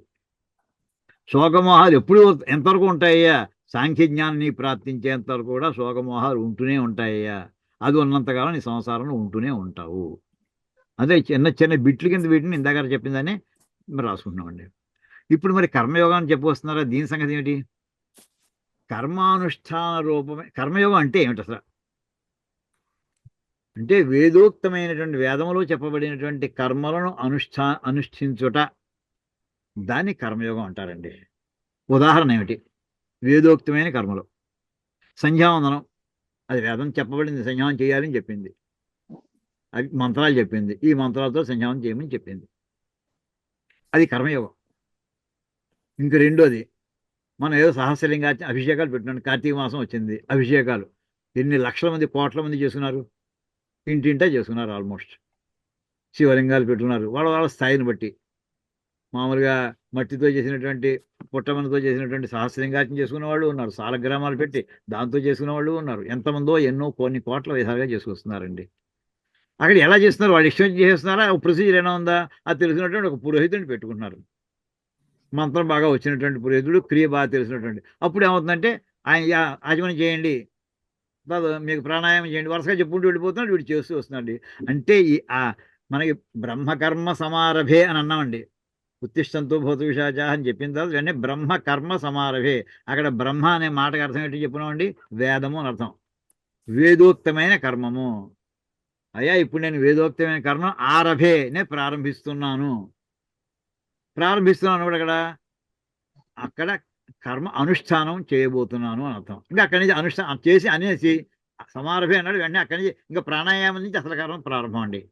Speaker 1: శోకమోహాలు ఎప్పుడు ఎంతవరకు ఉంటాయ్యా, సాంఖ్య జ్ఞానాన్ని ప్రాప్తించేంత వరకు కూడా శోకమోహాలు ఉంటూనే ఉంటాయ్యా. అది ఉన్నంతకాలం నీ సంసారంలో ఉంటూనే ఉంటావు. అదే చిన్న చిన్న బిట్లు కింద వీటిని ఇందాక చెప్పిందని మరి రాసుకుంటున్నామండి. ఇప్పుడు మరి కర్మయోగాన్ని చెప్పొస్తున్నారా, దీని సంగతి ఏమిటి? కర్మానుష్ఠాన రూపమే కర్మయోగం అంటే ఏమిటి అసలు? అంటే వేదోక్తమైనటువంటి వేదములో చెప్పబడినటువంటి కర్మలను అనుష్ఠించుట, దాన్ని కర్మయోగం అంటారండి. ఉదాహరణ ఏమిటి? వేదోక్తమైన కర్మలు, సంధ్యావందనం, అది వేదం చెప్పబడింది, సంధ్యావం చేయాలని చెప్పింది, అది మంత్రాలు చెప్పింది, ఈ మంత్రాలతో సంధ్యావం చేయమని చెప్పింది, అది కర్మయోగం. ఇంక రెండోది, మనం ఏదో సహస్రలింగార్చన అభిషేకాలు పెట్టుకున్నాం, కార్తీక మాసం వచ్చింది, అభిషేకాలు ఎన్ని లక్షల మంది కోట్ల మంది చేస్తున్నారు, ఇంటింటా చేసుకున్నారు ఆల్మోస్ట్. శివలింగాలు పెట్టుకున్నారు వాళ్ళ వాళ్ళ స్థాయిని బట్టి. మామూలుగా మట్టితో చేసినటువంటి పుట్టమనతో చేసినటువంటి సహస్రలింగార్చన చేసుకునే వాళ్ళు ఉన్నారు, సాలగ్రామాలు పెట్టి దాంతో చేసుకునే వాళ్ళు ఉన్నారు, ఎంతమందో ఎన్నో కొన్ని కోట్ల విధాలుగా చేసుకొస్తున్నారండి. అక్కడ ఎలా చేస్తున్నారు, వాళ్ళు ఇష్టం చేస్తున్నారా, ప్రొసీజర్ ఎలా ఉందా, అది తెలిసినటువంటి ఒక పురోహితుడిని పెట్టుకుంటున్నారు, మంత్రం బాగా వచ్చినటువంటి పురోహితుడు, క్రియ బాగా తెలిసినటువంటి. అప్పుడు ఏమవుతుందంటే ఆయన ఆచమనం చేయండి, మీకు ప్రాణాయామం చేయండి, వరుసగా చెప్పుకుంటూ వెళ్ళిపోతున్నాడు, వీడు చేస్తూ వస్తున్నాడు. అంటే మనకి బ్రహ్మకర్మ సమారభే అని అన్నామండి. ఉత్తిష్టంతో భూత విషాచా అని చెప్పిన తర్వాత వెంటనే బ్రహ్మకర్మ సమారభే. అక్కడ బ్రహ్మ అనే మాటకు అర్థం ఏంటి చెప్పుకున్నామండి, వేదము అని అర్థం. వేదోక్తమైన కర్మము. అయ్యా ఇప్పుడు నేను వేదోక్తమైన కర్మ ఆరభేనే ప్రారంభిస్తున్నాను కూడా అక్కడ కర్మ అనుష్ఠానం చేయబోతున్నాను అని అర్థం. ఇంకా అక్కడి నుంచి అనుష్ఠానం చేసి అనేసి సమారభే అన్నాడు, వెంటనే అక్కడి నుంచి ఇంకా ప్రాణాయామం నుంచి అసలు కర్మ ప్రారంభం అండి.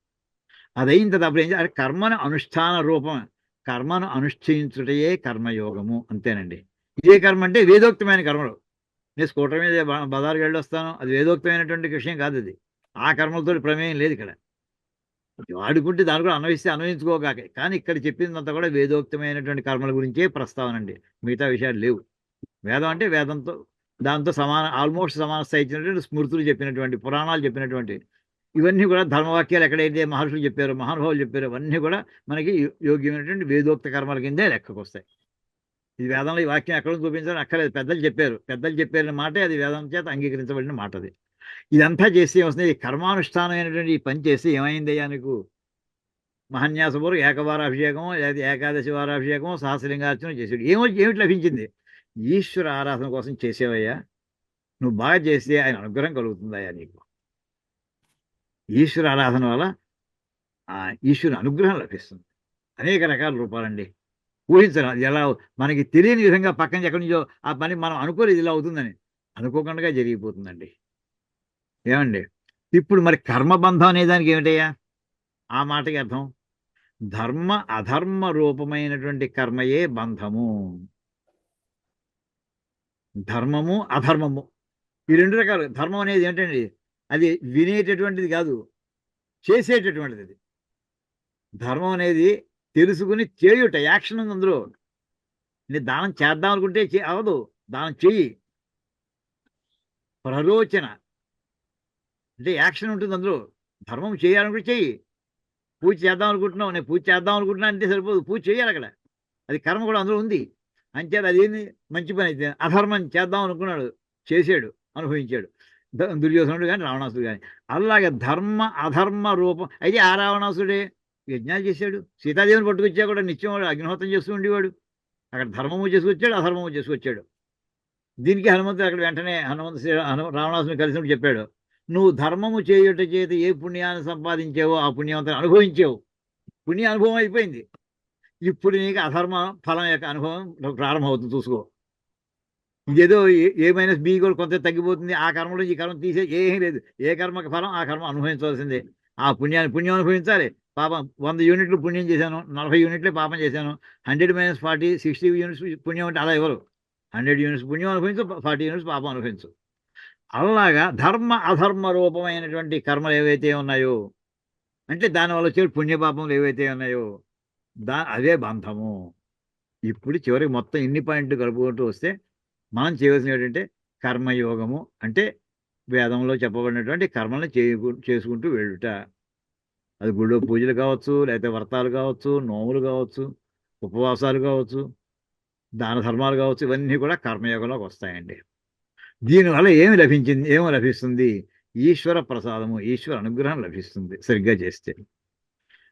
Speaker 1: అదైన తర్వాత అప్పుడు ఏం చేయాలి, కర్మను అనుష్ఠాన రూపం, కర్మను అనుష్ఠించుటయే కర్మయోగము, అంతేనండి. ఇదే కర్మ అంటే వేదోక్తమైన కర్మలు. నేను స్కూటర్ మీద బజారుకి వెళ్ళి వస్తాను, అది వేదోక్తమైనటువంటి విషయం కాదు, అది ఆ కర్మలతో ప్రమేయం లేదు ఇక్కడ. వాడుకుంటే దాన్ని కూడా అన్వయిస్తే అన్వయించుకోగాక, కానీ ఇక్కడ చెప్పిందంతా కూడా వేదోక్తమైనటువంటి కర్మల గురించే ప్రస్తావన అండి, మిగతా విషయాలు లేవు. వేదం అంటే వేదంతో దాంతో సమాన, ఆల్మోస్ట్ సమాన స్థాయి ఇచ్చినటువంటి స్మృతులు చెప్పినటువంటి, పురాణాలు చెప్పినటువంటి, ఇవన్నీ కూడా ధర్మవాక్యాలు ఎక్కడైతే మహర్షులు చెప్పారో, మహానుభావులు చెప్పారో, అవన్నీ కూడా మనకి యోగ్యమైనటువంటి వేదోక్త కర్మల కిందే లెక్కకు వస్తాయి. ఇది వేదంలో ఈ వాక్యం ఎక్కడ చూపించాలని అక్కర్లేదు, పెద్దలు చెప్పారని మాటే అది వేదం చేత అంగీకరించబడిన మాట అది. ఇదంతా చేసి వస్తుంది, కర్మానుష్ఠానం అయినటువంటి ఈ పని చేసి ఏమైందయ్యా నీకు, మహన్యాసపూర్వక ఏకవార అభిషేకం లేదా ఏకాదశి వారాభిషేకం సహస్రలింగార్చన చేసాడు, ఏమిటి లభించింది, ఈశ్వర ఆరాధన కోసం చేసేవయ్యా, నువ్వు బాగా చేస్తే ఆయన అనుగ్రహం కలుగుతుందయ్యా నీకు. ఈశ్వర ఆరాధన వల్ల ఆ ఈశ్వరుని అనుగ్రహం లభిస్తుంది, అనేక రకాల రూపాలండి. ఊహించడం అది ఎలా, మనకి తెలియని విధంగా పక్కన ఎక్కడి నుంచో ఆ పని మనం అనుకోలేదు ఇలా అవుతుందని, అనుకోకుండా జరిగిపోతుందండి. ఏమండి, ఇప్పుడు మరి కర్మబంధం అనే దానికి ఏమిటయ్యా, ఆ మాటకి అర్థం ధర్మ అధర్మ రూపమైనటువంటి కర్మయే బంధము. ధర్మము అధర్మము ఈ రెండు రకాలు. ధర్మం అనేది ఏంటండి? అది వినేటటువంటిది కాదు, చేసేటటువంటిది. అది ధర్మం అనేది తెలుసుకుని చేయుట, యాక్షన్ ఉంది అందులో. నేను దానం చేద్దాం అనుకుంటే అవదు, దానం చెయ్యి. ప్రరోచన అంటే యాక్షన్ ఉంటుంది అందులో. ధర్మం చేయాలనుకుంటే చెయ్యి. పూజ చేద్దాం అనుకుంటున్నావు, నేను పూజ చేద్దాం అనుకుంటున్నా అంటే సరిపోదు, పూజ చేయాలి అక్కడ. అది కర్మ కూడా అందులో ఉంది. అంచేత అదేంది మంచి పని అయితే. అధర్మం చేద్దాం అనుకున్నాడు, చేసాడు, అనుభవించాడు. దుర్యోధనుడు కానీ రావణాసుడు కానీ. అలాగే ధర్మ అధర్మ రూపం అయితే ఆ రావణాసుడే యజ్ఞాలు చేశాడు. సీతాదేవిని పట్టుకొచ్చా కూడా నిత్యం వాడు అగ్నిహోత్రం చేస్తూ ఉండేవాడు. అక్కడ ధర్మము చేసుకొచ్చాడు, అధర్మము చేసుకొచ్చాడు. దీనికి హనుమంతుడు అక్కడ వెంటనే రావణాసుని కలిసినప్పుడు చెప్పాడు, నువ్వు ధర్మము చేయుట చేతి ఏ పుణ్యాన్ని సంపాదించావో ఆ పుణ్యవంతం అనుభవించావు. పుణ్య అనుభవం అయిపోయింది. ఇప్పుడు నీకు అధర్మ ఫలం యొక్క అనుభవం ప్రారంభమవుతుంది, చూసుకో. ఇదేదో ఏ మైనస్ బి కూడా కొంత తగ్గిపోతుంది. ఆ కర్మలో ఈ కర్మ తీసే ఏమీ లేదు. ఏ కర్మకి ఫలం ఆ కర్మ అనుభవించవలసిందే. ఆ పుణ్యం అనుభవించాలి. పాపం 100 యూనిట్లు పుణ్యం చేశాను, 40 యూనిట్లే పాపం చేశాను. 100 - 40 60 యూనిట్స్ పుణ్యం అంటే అలా ఎవరు? 100 యూనిట్స్ పుణ్యం అనుభవించు, 40 యూనిట్స్ పాపం అనుభవించు. అలాగా ధర్మ అధర్మ రూపమైనటువంటి కర్మలు ఏవైతే ఉన్నాయో, అంటే దానివల్ల వచ్చే పుణ్యపాపములు ఏవైతే ఉన్నాయో, అదే బంధము. ఇప్పుడు చివరికి మొత్తం ఇన్ని పాయింట్లు కలుపుకుంటూ వస్తే మనం చేయవలసిన ఏంటంటే కర్మయోగము అంటే వేదంలో చెప్పబడినటువంటి కర్మలను చేసుకుంటూ వెళ్ళుట. అది గుళ్ళో పూజలు కావచ్చు, లేకపోతే వ్రతాలు కావచ్చు, నోములు కావచ్చు, ఉపవాసాలు కావచ్చు, దాన ధర్మాలు కావచ్చు, ఇవన్నీ కూడా కర్మయోగంలోకి వస్తాయండి. దీనివల్ల ఏమి లభిస్తుంది? ఈశ్వర ప్రసాదము, ఈశ్వర అనుగ్రహం లభిస్తుంది సరిగ్గా చేస్తే.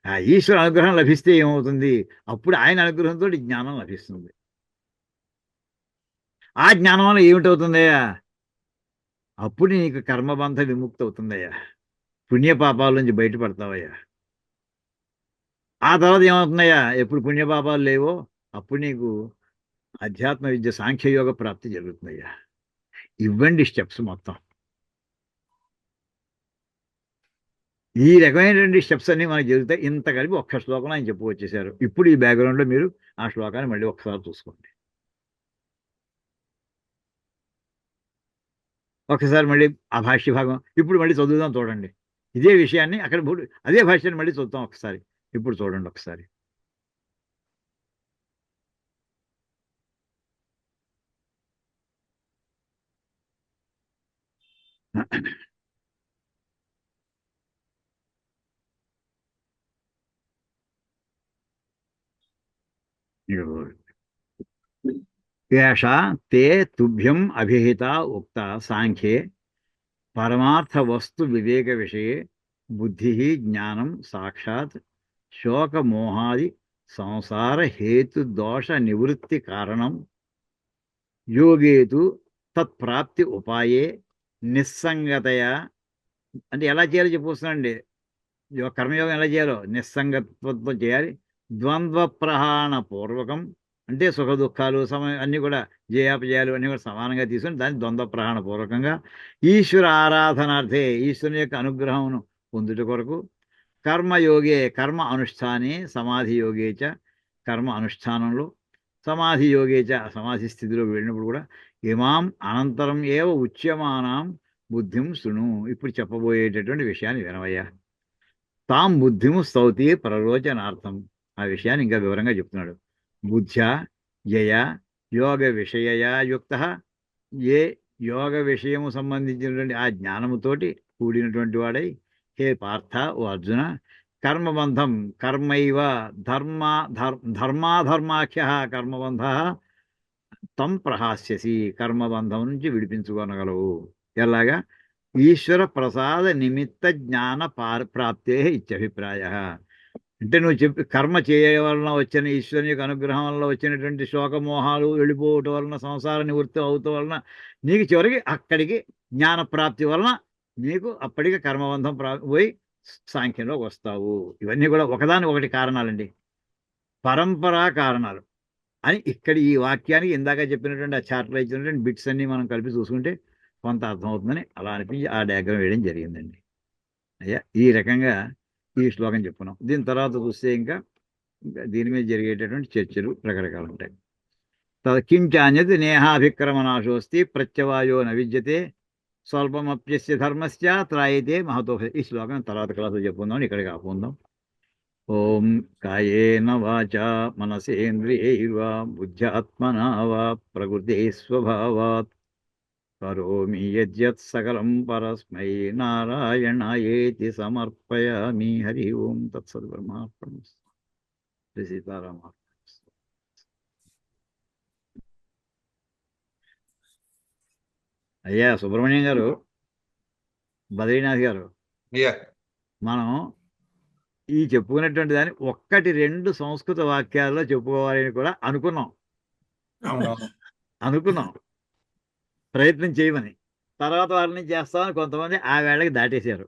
Speaker 1: ఆ ఈశ్వర అనుగ్రహం లభిస్తే ఏమవుతుంది? అప్పుడు ఆయన అనుగ్రహంతో జ్ఞానం లభిస్తుంది. ఆ జ్ఞానం వల్ల ఏమిటవుతుందయ్యా? అప్పుడు నీకు కర్మబంధ విముక్తి అవుతుందయ్యా, పుణ్యపాపాల నుంచి బయటపడతావయ్యా. ఆ తర్వాత ఏమవుతుందయ్యా? ఎప్పుడు పుణ్యపాపాలు లేవో అప్పుడు నీకు అధ్యాత్మ విద్య సాంఖ్యయోగ ప్రాప్తి జరుగుతుందయ్యా. ఇవ్వండి స్టెప్స్ మొత్తం. ఈ రకమైనటువంటి స్టెప్స్ అన్ని మనకు జరుగుతాయి. ఇంత కలిపి ఒక్క శ్లోకంలో ఆయన చెప్పుకొచ్చేసారు. ఇప్పుడు ఈ బ్యాక్గ్రౌండ్లో మీరు ఆ శ్లోకాన్ని మళ్ళీ ఒక్కసారి చూసుకోండి. ఒకసారి మళ్ళీ ఆ భాష్య భాగం ఇప్పుడు మళ్ళీ చదువుదాం, చూడండి. ఇదే విషయాన్ని అక్కడ అదే భాష్యాన్ని మళ్ళీ చూద్దాం ఒకసారి. ఇప్పుడు చూడండి ఒకసారి. ఏషా తే తుభ్యం అభిహిత ఉక్త సాంఖ్యే పరమార్థ వస్తు వివేక విషయే బుద్ధి జ్ఞానం సాక్షాత్ శోకమోహాది సంసార హేతు దోష నివృత్తి కారణం యోగేతు తత్ప్రాప్తి ఉపాయే నిస్సంగతయా. అంటే ఎలా చేయాలో చెప్పొస్తానండి. కర్మయోగం ఎలా చేయాలో నిస్సంగత్వంతో చేయాలి. ద్వంద్వ ప్రహాణ పూర్వకం అంటే సుఖ దుఃఖాలు సమయం అన్నీ కూడా జయాపజయాలు అన్నీ కూడా సమానంగా తీసుకొని దాన్ని ద్వంద్వ ప్రహాణ పూర్వకంగా ఈశ్వర ఆరాధనార్థే ఈశ్వరుని యొక్క అనుగ్రహమును పొందుట కొరకు కర్మయోగే కర్మ అనుష్ఠానే సమాధి యోగేచ కర్మ అనుష్ఠానంలో సమాధి యోగేచ సమాధి స్థితిలో వెళ్ళినప్పుడు కూడా ఇమాం అనంతరం ఏవ ఉచ్యమానాం బుద్ధిం శృణు. ఇప్పుడు చెప్పబోయేటటువంటి విషయాన్ని వినవయ్యా. తాం బుద్ధిము స్తౌతి ప్రరోచనార్థం. ఆ విషయాన్ని ఇంకా వివరంగా చెప్తున్నాడు. బుద్ధ్యా యయ యోగ విషయయా యుక్త, ఏ యోగ విషయము సంబంధించినటువంటి ఆ జ్ఞానముతోటి కూడినటువంటి వాడై, హే పార్థ ఓ అర్జున, కర్మబంధం కర్మైవ ధర్మాధర్మాఖ్య కర్మబంధ తం ప్రహాస్యసి. కర్మబంధం నుంచి విడిపించుకొనగలవు. ఎలాగా? ఈశ్వర ప్రసాద నిమిత్త జ్ఞాన ప్రాప్తే ఇత్యభిప్రాయ. అంటే నువ్వు చెప్పి కర్మ చేయడం వలన వచ్చిన ఈశ్వరుని యొక్క అనుగ్రహం వల్ల వచ్చినటువంటి శోకమోహాలు వెళ్ళిపోవటం వలన సంసార నివృత్తి అవుతాం వలన నీకు చివరికి అక్కడికి జ్ఞాన ప్రాప్తి వలన నీకు అప్పటికి కర్మబంధం పోయి సాంఖ్యంలోకి వస్తావు. ఇవన్నీ కూడా ఒకదాని ఒకటి కారణాలండి, పరంపరా కారణాలు అని ఇక్కడ ఈ వాక్యానికి ఇందాక చెప్పినటువంటి ఆ చార్ట్లో ఇచ్చినటువంటి బిట్స్ అన్ని మనం కలిపి చూసుకుంటే కొంత అర్థమవుతుందని అలా అనిపించి ఆ డయాగ్రామ్ వేయడం జరిగిందండి. అయ్యా ఈ రకంగా ఈ శ్లోకం చెప్పుకున్నాం. దీని తర్వాత చూస్తే ఇంకా దీని మీద జరిగేటటువంటి చర్చలు రకరకాలు ఉంటాయి. కించాన్యత్ నేహాభిక్రమనాశోస్తి ప్రత్యవాయో న విద్యతే స్వల్పమప్యస్య ధర్మస్య త్రాయితే మహతో. ఈ శ్లోకం తర్వాత క్లాసులో చెప్పుకుందాం, ఇక్కడికి ఆపుకుందాం. ఓం కాయేన వాచా మనసేంద్రియైర్వా బుద్ధ్యాత్మనా వా ప్రకృతే స్వభావాత్ కరోమి యద్యత్ సకలం పరస్మై నారాయణాయేతి సమర్పయామి. హరి ఓం తత్సత్. బ్రహ్మార్పణమస్తు. శ్రీ సీతారామ. అయ్యా సుబ్రహ్మణ్యం గారు, బద్రీనాథ్ గారు, మనం ఈ చెప్పుకున్నటువంటి దాన్ని ఒక్కటి రెండు సంస్కృత వాక్యాల్లో చెప్పుకోవాలని కూడా అనుకున్నాం ప్రయత్నం చేయమని. తర్వాత వారిని చేస్తామని కొంతమంది ఆ వేళకి దాటేశారు.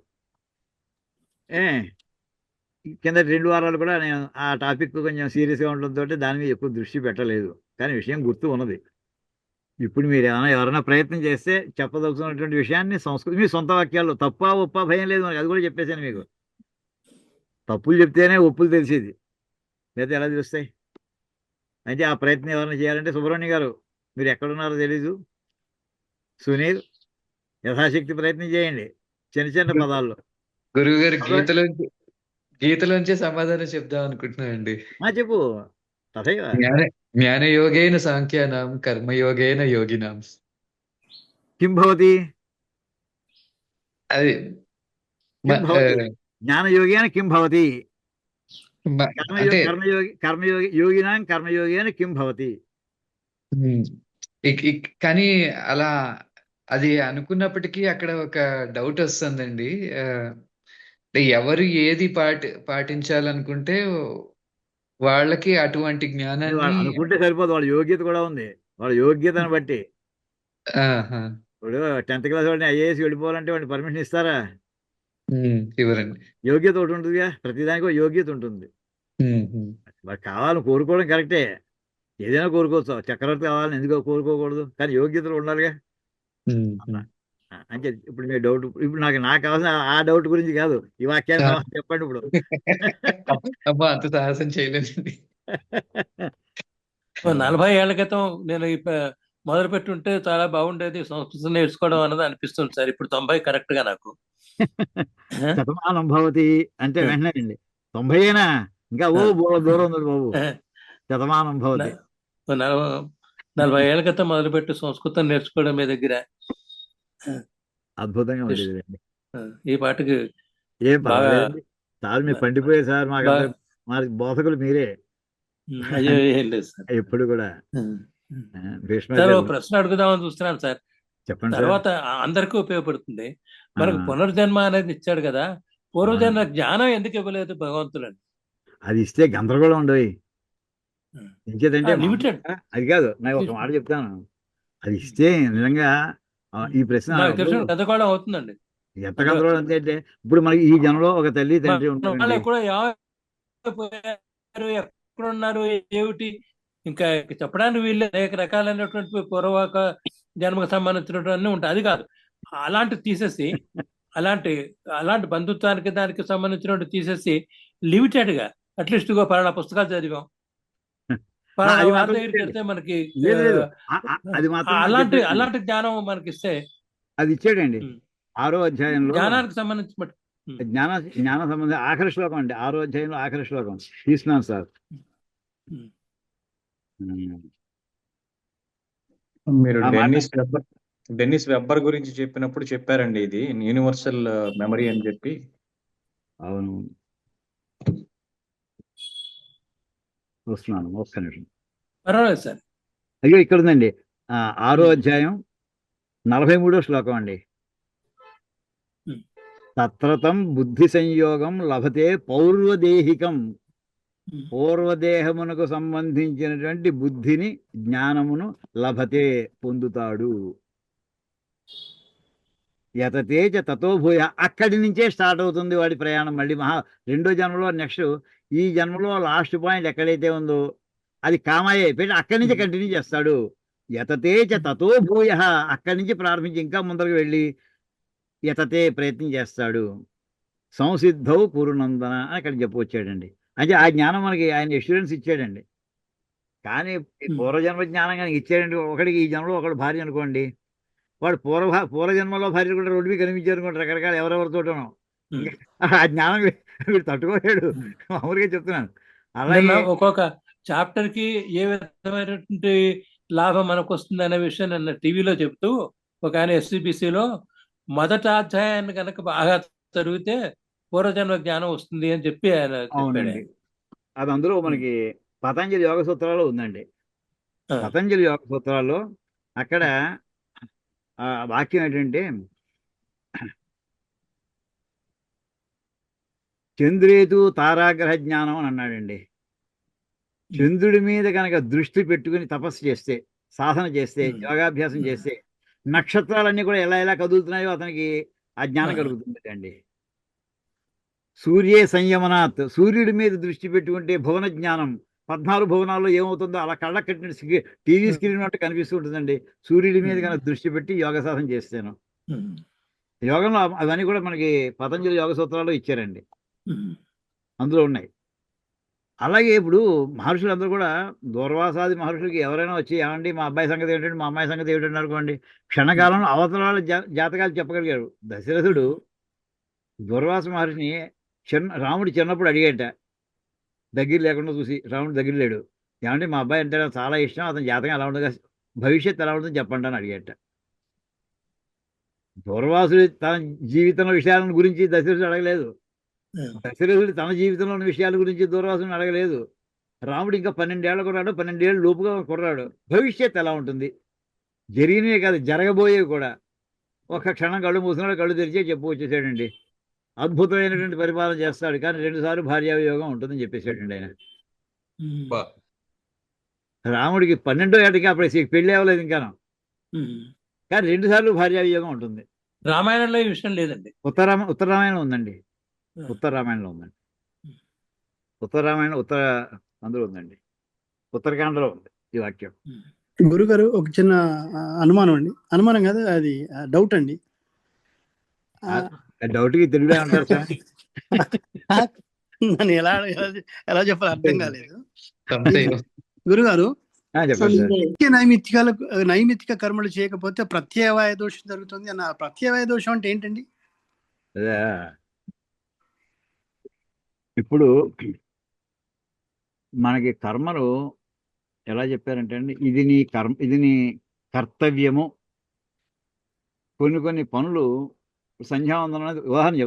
Speaker 1: కింద 2 వారాలు కూడా నేను ఆ టాపిక్ కొంచెం సీరియస్గా ఉండడంతో దాని మీద ఎక్కువ దృష్టి పెట్టలేదు, కానీ విషయం గుర్తు ఉన్నది. ఇప్పుడు మీరు ఎవరైనా ప్రయత్నం చేస్తే చెప్పదలుచుకున్నటువంటి విషయాన్ని సంస్కృతి మీ సొంత వాక్యాల్లో, తప్ప ఒప్ప భయం లేదు మనకి, అది కూడా చెప్పేశాను మీకు. తప్పులు చెప్తేనే ఒప్పులు తెలిసేది, లేదా ఎలా తెలుస్తాయి? అంటే ఆ ప్రయత్నం ఎవరైనా చేయాలంటే సుబ్రహ్మణ్యం గారు మీరు ఎక్కడున్నారో తెలీదు, సునీల్ యథాశక్తి ప్రయత్నం చేయండి చిన్న చిన్న పదాల్లో.
Speaker 2: గురువు గారు గీతలోంచే సమాధానం చెప్దాం అనుకుంటున్నానండి.
Speaker 1: చెప్పు. తథైవ
Speaker 2: జ్ఞానయోగేన సాంఖ్యానాం కర్మయోగేన యోగినాం.
Speaker 1: కిం భవతి?
Speaker 2: అది
Speaker 1: జ్ఞానయోగేన కిం భవతి?
Speaker 2: అంటే
Speaker 1: యోగినాం కర్మయోగేన కిం భవతి?
Speaker 2: కానీ అలా అది అనుకున్నప్పటికీ అక్కడ ఒక డౌట్ వస్తుందండి. ఎవరు ఏది పాటించాలనుకుంటే వాళ్ళకి అటువంటి జ్ఞానాన్ని
Speaker 1: అనుకుంటే సరిపోదు, వాళ్ళ యోగ్యత కూడా ఉంది. వాళ్ళ యోగ్యతను బట్టి. ఇప్పుడు 10th క్లాస్ వాడిని ఐఏఎస్ వెళ్ళిపోవాలంటే వాడిని పర్మిషన్ ఇస్తారా?
Speaker 2: ఇవ్వరండి.
Speaker 1: యోగ్యత ఒకటి ఉంటుందిగా, ప్రతిదానికి ఒక యోగ్యత ఉంటుంది. వాడు కావాలని కోరుకోవడం కరెక్టే, ఏదైనా కోరుకోవచ్చు. చక్రవర్తి కావాలని ఎందుకో కోరుకోకూడదు, కానీ యోగ్యతలు ఉండాలిగా. అంటే ఇప్పుడు మీ డౌట్, ఇప్పుడు నాకు కావాల్సిన ఆ డౌట్ గురించి కాదు, ఈ వాక్యాన్ని చెప్పండి ఇప్పుడు.
Speaker 2: అంత సాహసం చేయలేదండి.
Speaker 3: 40 ఏళ్ల క్రితం నేను మొదలు పెట్టుంటే చాలా బాగుండేది సంస్కృతం నేర్చుకోవడం అన్నది అనిపిస్తుంది సార్. ఇప్పుడు 90 కరెక్ట్ గా నాకు.
Speaker 1: శతమానం భవతి అంటే వెంటనే అండి 90 అయినా ఇంకా దూరం ఉంది బాబు. శతమానం భవతి
Speaker 3: 40 ఏళ్ల క్రితం మొదలుపెట్టి సంస్కృతం నేర్చుకోవడం మీ దగ్గర
Speaker 1: అద్భుతంగా ఉండేది.
Speaker 3: ఈ పాటకి
Speaker 1: ఏం పర్వాలేదు సార్, మీరు పండిపోయే సార్. మాకు బోధకులు మీరే ఎప్పుడు కూడా.
Speaker 3: ప్రశ్న అడుగుదామని చూస్తున్నాను సార్.
Speaker 1: చెప్పండి.
Speaker 3: తర్వాత అందరికీ ఉపయోగపడుతుంది. మనకు పునర్జన్మ అనేది ఇచ్చాడు కదా, పూర్వజన్మ జ్ఞానం ఎందుకు ఇవ్వలేదు భగవంతుడు?
Speaker 1: అది ఇస్తే గందరగోళం ఉండవు. ఇంకేదంటే
Speaker 3: లిమిటెడ్.
Speaker 1: అది కాదు, నాకు ఒక మాట చెప్తాను. అది ఇస్తే నిజంగా ఈ ప్రశ్న
Speaker 3: గందరగోళం అవుతుందండి.
Speaker 1: ఎంత గందరగోళం అంటే ఇప్పుడు మనకి ఈ జనంలో ఒక తల్లి తండ్రి ఉంటారు
Speaker 3: కూడా ఎక్కడున్నారు ఏమిటి ఇంకా చెప్పడానికి వీళ్ళు అనేక రకాలైనటువంటి పూర్వక జన్మకు సంబంధించినటువంటి ఉంటాయి. అది కాదు, అలాంటి తీసేసి అలాంటి బంధుత్వానికి దానికి సంబంధించినటువంటి తీసేసి లిమిటెడ్ గా అట్లీస్ట్ పలానా పుస్తకాలు చదివాం, పలానా దగ్గరికి వెళ్తే మనకి అలాంటి జ్ఞానం మనకి ఇస్తే
Speaker 1: అది ఇచ్చాడండి. 6వ అధ్యాయంలో
Speaker 3: జ్ఞానానికి సంబంధించి
Speaker 1: జ్ఞాన సంబంధం ఆఖరి శ్లోకం అండి. 6వ అధ్యాయంలో ఆఖరి శ్లోకం తీసుకున్నాను సార్.
Speaker 4: మీరు డెన్నిస్ వెబ్బర్ గురించి చెప్పినప్పుడు చెప్పారండి, ఇది యూనివర్సల్ మెమరీ అని చెప్పి.
Speaker 1: అవును, వస్తున్నాను ఒక్క నిమిషం.
Speaker 3: పర్వాలేదు సార్.
Speaker 1: అయ్యో ఇక్కడ ఉందండి, 6వ అధ్యాయం 43వ శ్లోకం అండి. తత్రతం బుద్ధి సంయోగం లభతే పౌర్వదేహికం. పూర్వదేహమునకు సంబంధించినటువంటి బుద్ధిని, జ్ఞానమును లభతే పొందుతాడు. యతతేచ తతో భూయ, అక్కడి నుంచే స్టార్ట్ అవుతుంది వాడి ప్రయాణం. మళ్ళీ రెండో జన్మలో నెక్స్ట్ ఈ జన్మలో లాస్ట్ పాయింట్ ఎక్కడైతే ఉందో అది కామాయ అయిపోయి అక్కడి నుంచి కంటిన్యూ చేస్తాడు. యతతేచ తతో భూయ, అక్కడి నుంచి ప్రారంభించి ఇంకా ముందరకు వెళ్ళి యతతే ప్రయత్నం చేస్తాడు. సంసిద్ధౌ కురునందన అని అక్కడ చెప్పవచ్చాడండి. అంటే ఆ జ్ఞానం మనకి ఆయన ఎష్యూరెన్స్ ఇచ్చాడండి. కానీ ఈ పూర్వజన్మ జ్ఞానం కానీ ఇచ్చాడండి. ఒకడికి ఈ జన్మలో ఒకడు భార్య అనుకోండి, వాడు పూర్వజన్మలో భార్య కూడా రోడ్డు మీద కనిపించారు అనుకోండి, రకరకాల ఎవరెవరితోటనో. ఇంకా ఆ జ్ఞానం వీడు తట్టుకోలేడు. మామూలుగా చెప్తున్నాను. అలాగే
Speaker 3: ఒక్కొక్క చాప్టర్ కి ఏ విధమైనటువంటి లాభం మనకు వస్తుంది అనే విషయం నన్ను టీవీలో చెప్తూ ఒక ఆయన ఎస్సీబీసీలో మొదటి అధ్యాయాన్ని కనుక బాగా చదివితే పూర్వజన్మ జ్ఞానం వస్తుంది అని చెప్పి ఆయన చెప్పాడు.
Speaker 1: అవునండి, అది అందులో మనకి పతంజలి యోగ సూత్రాలు ఉందండి. పతంజలి యోగ సూత్రాల్లో అక్కడ ఆ వాక్యం ఏంటంటే, చంద్రేతు తారాగ్రహ జ్ఞానం అని అన్నాడండి. చంద్రుడి మీద కనుక దృష్టి పెట్టుకుని తపస్సు చేస్తే, సాధన చేస్తే, యోగాభ్యాసం చేస్తే నక్షత్రాలన్నీ కూడా ఎలా ఎలా కదులుతున్నాయో అతనికి ఆ జ్ఞానం కలుగుతుంది అండి. సూర్యే సంయమనాత్, సూర్యుడి మీద దృష్టి పెట్టుకుంటే భువన జ్ఞానం, 14 భువనాల్లో ఏమవుతుందో అలా కళ్ళ కట్టిన టీవీ స్క్రీన్ అంటే కనిపిస్తూ ఉంటుందండి. సూర్యుడి మీద కనుక దృష్టి పెట్టి యోగ సాధన చేస్తాను. యోగంలో అవన్నీ కూడా మనకి పతంజలి యోగ సూత్రాల్లో ఇచ్చారండి, అందులో ఉన్నాయి. అలాగే ఇప్పుడు మహర్షులందరూ కూడా దూర్వాసాది మహర్షులకి ఎవరైనా వచ్చి, ఏమండి మా అబ్బాయి సంగతి ఏమిటండి, మా అమ్మాయి సంగతి ఏమిటండి అనుకోండి, క్షణకాలంలో అవతల వాళ్ళ జాతకాలు చెప్పగలిగారు. దశరథుడు దూర్వాస మహర్షిని రాముడు చిన్నప్పుడు అడిగేట, దగ్గర లేకుండా చూసి, రాముడు దగ్గర లేడు, ఏమంటే మా అబ్బాయి అంటే నాకు చాలా ఇష్టం, అతని జాతకం ఎలా ఉండగా భవిష్యత్తు ఎలా ఉంటుందో చెప్పండి అని అడిగేట. దూర్వాసుడు తన జీవితంలో విషయాల గురించి దశరథుడు అడగలేదు. దశరథుడు తన జీవితంలో ఉన్న విషయాల గురించి దూర్వాసుని అడగలేదు. రాముడు ఇంకా 12 ఏళ్ల కుర్రాడు, 12 ఏళ్ళు లోపుగా కుర్రాడు, భవిష్యత్తు ఎలా ఉంటుంది, జరిగినవి కాదు జరగబోయేవి కూడా ఒక క్షణం కళ్ళు మూసినాడు, కళ్ళు తెరిచే చెప్పు వచ్చేసాడండి. అద్భుతమైనటువంటి పరిపాలన చేస్తాడు, కానీ 2 సార్లు భార్యావియోగం ఉంటుందని చెప్పేసాడండి ఆయన. రాముడికి 12వ ఏటకి అప్పుడు పెళ్లి అవ్వలేదు ఇంకా, కానీ 2 సార్లు భార్యావియోగం ఉంటుంది.
Speaker 3: రామాయణంలో ఈ విషయం లేదండి.
Speaker 1: ఉత్తర రామాయణం ఉందండి, ఉత్తర రామాయణంలో ఉందండి, అందులో ఉందండి, ఉత్తరకాండలో ఉంది ఈ వాక్యం.
Speaker 5: గురుగారు ఒక చిన్న అనుమానం అండి, అనుమానం కాదు అది డౌట్ అండి.
Speaker 1: డౌట్కి తెలుగులో అంటారు సార్.
Speaker 5: నన్ను ఎలా చెప్పాలి అర్థం కాలేదు. గురుగారు, నైమిత్తిక కర్మలు చేయకపోతే ప్రత్యవాయ దోషం జరుగుతుంది అన్న. ప్రత్యవాయ దోషం అంటే ఏంటండి?
Speaker 1: అదే ఇప్పుడు మనకి కర్మలు ఎలా చెప్పారంటే అండి, ఇది నీ కర్తవ్యము. కొన్ని పనులు సంధ్యావందనం అనేది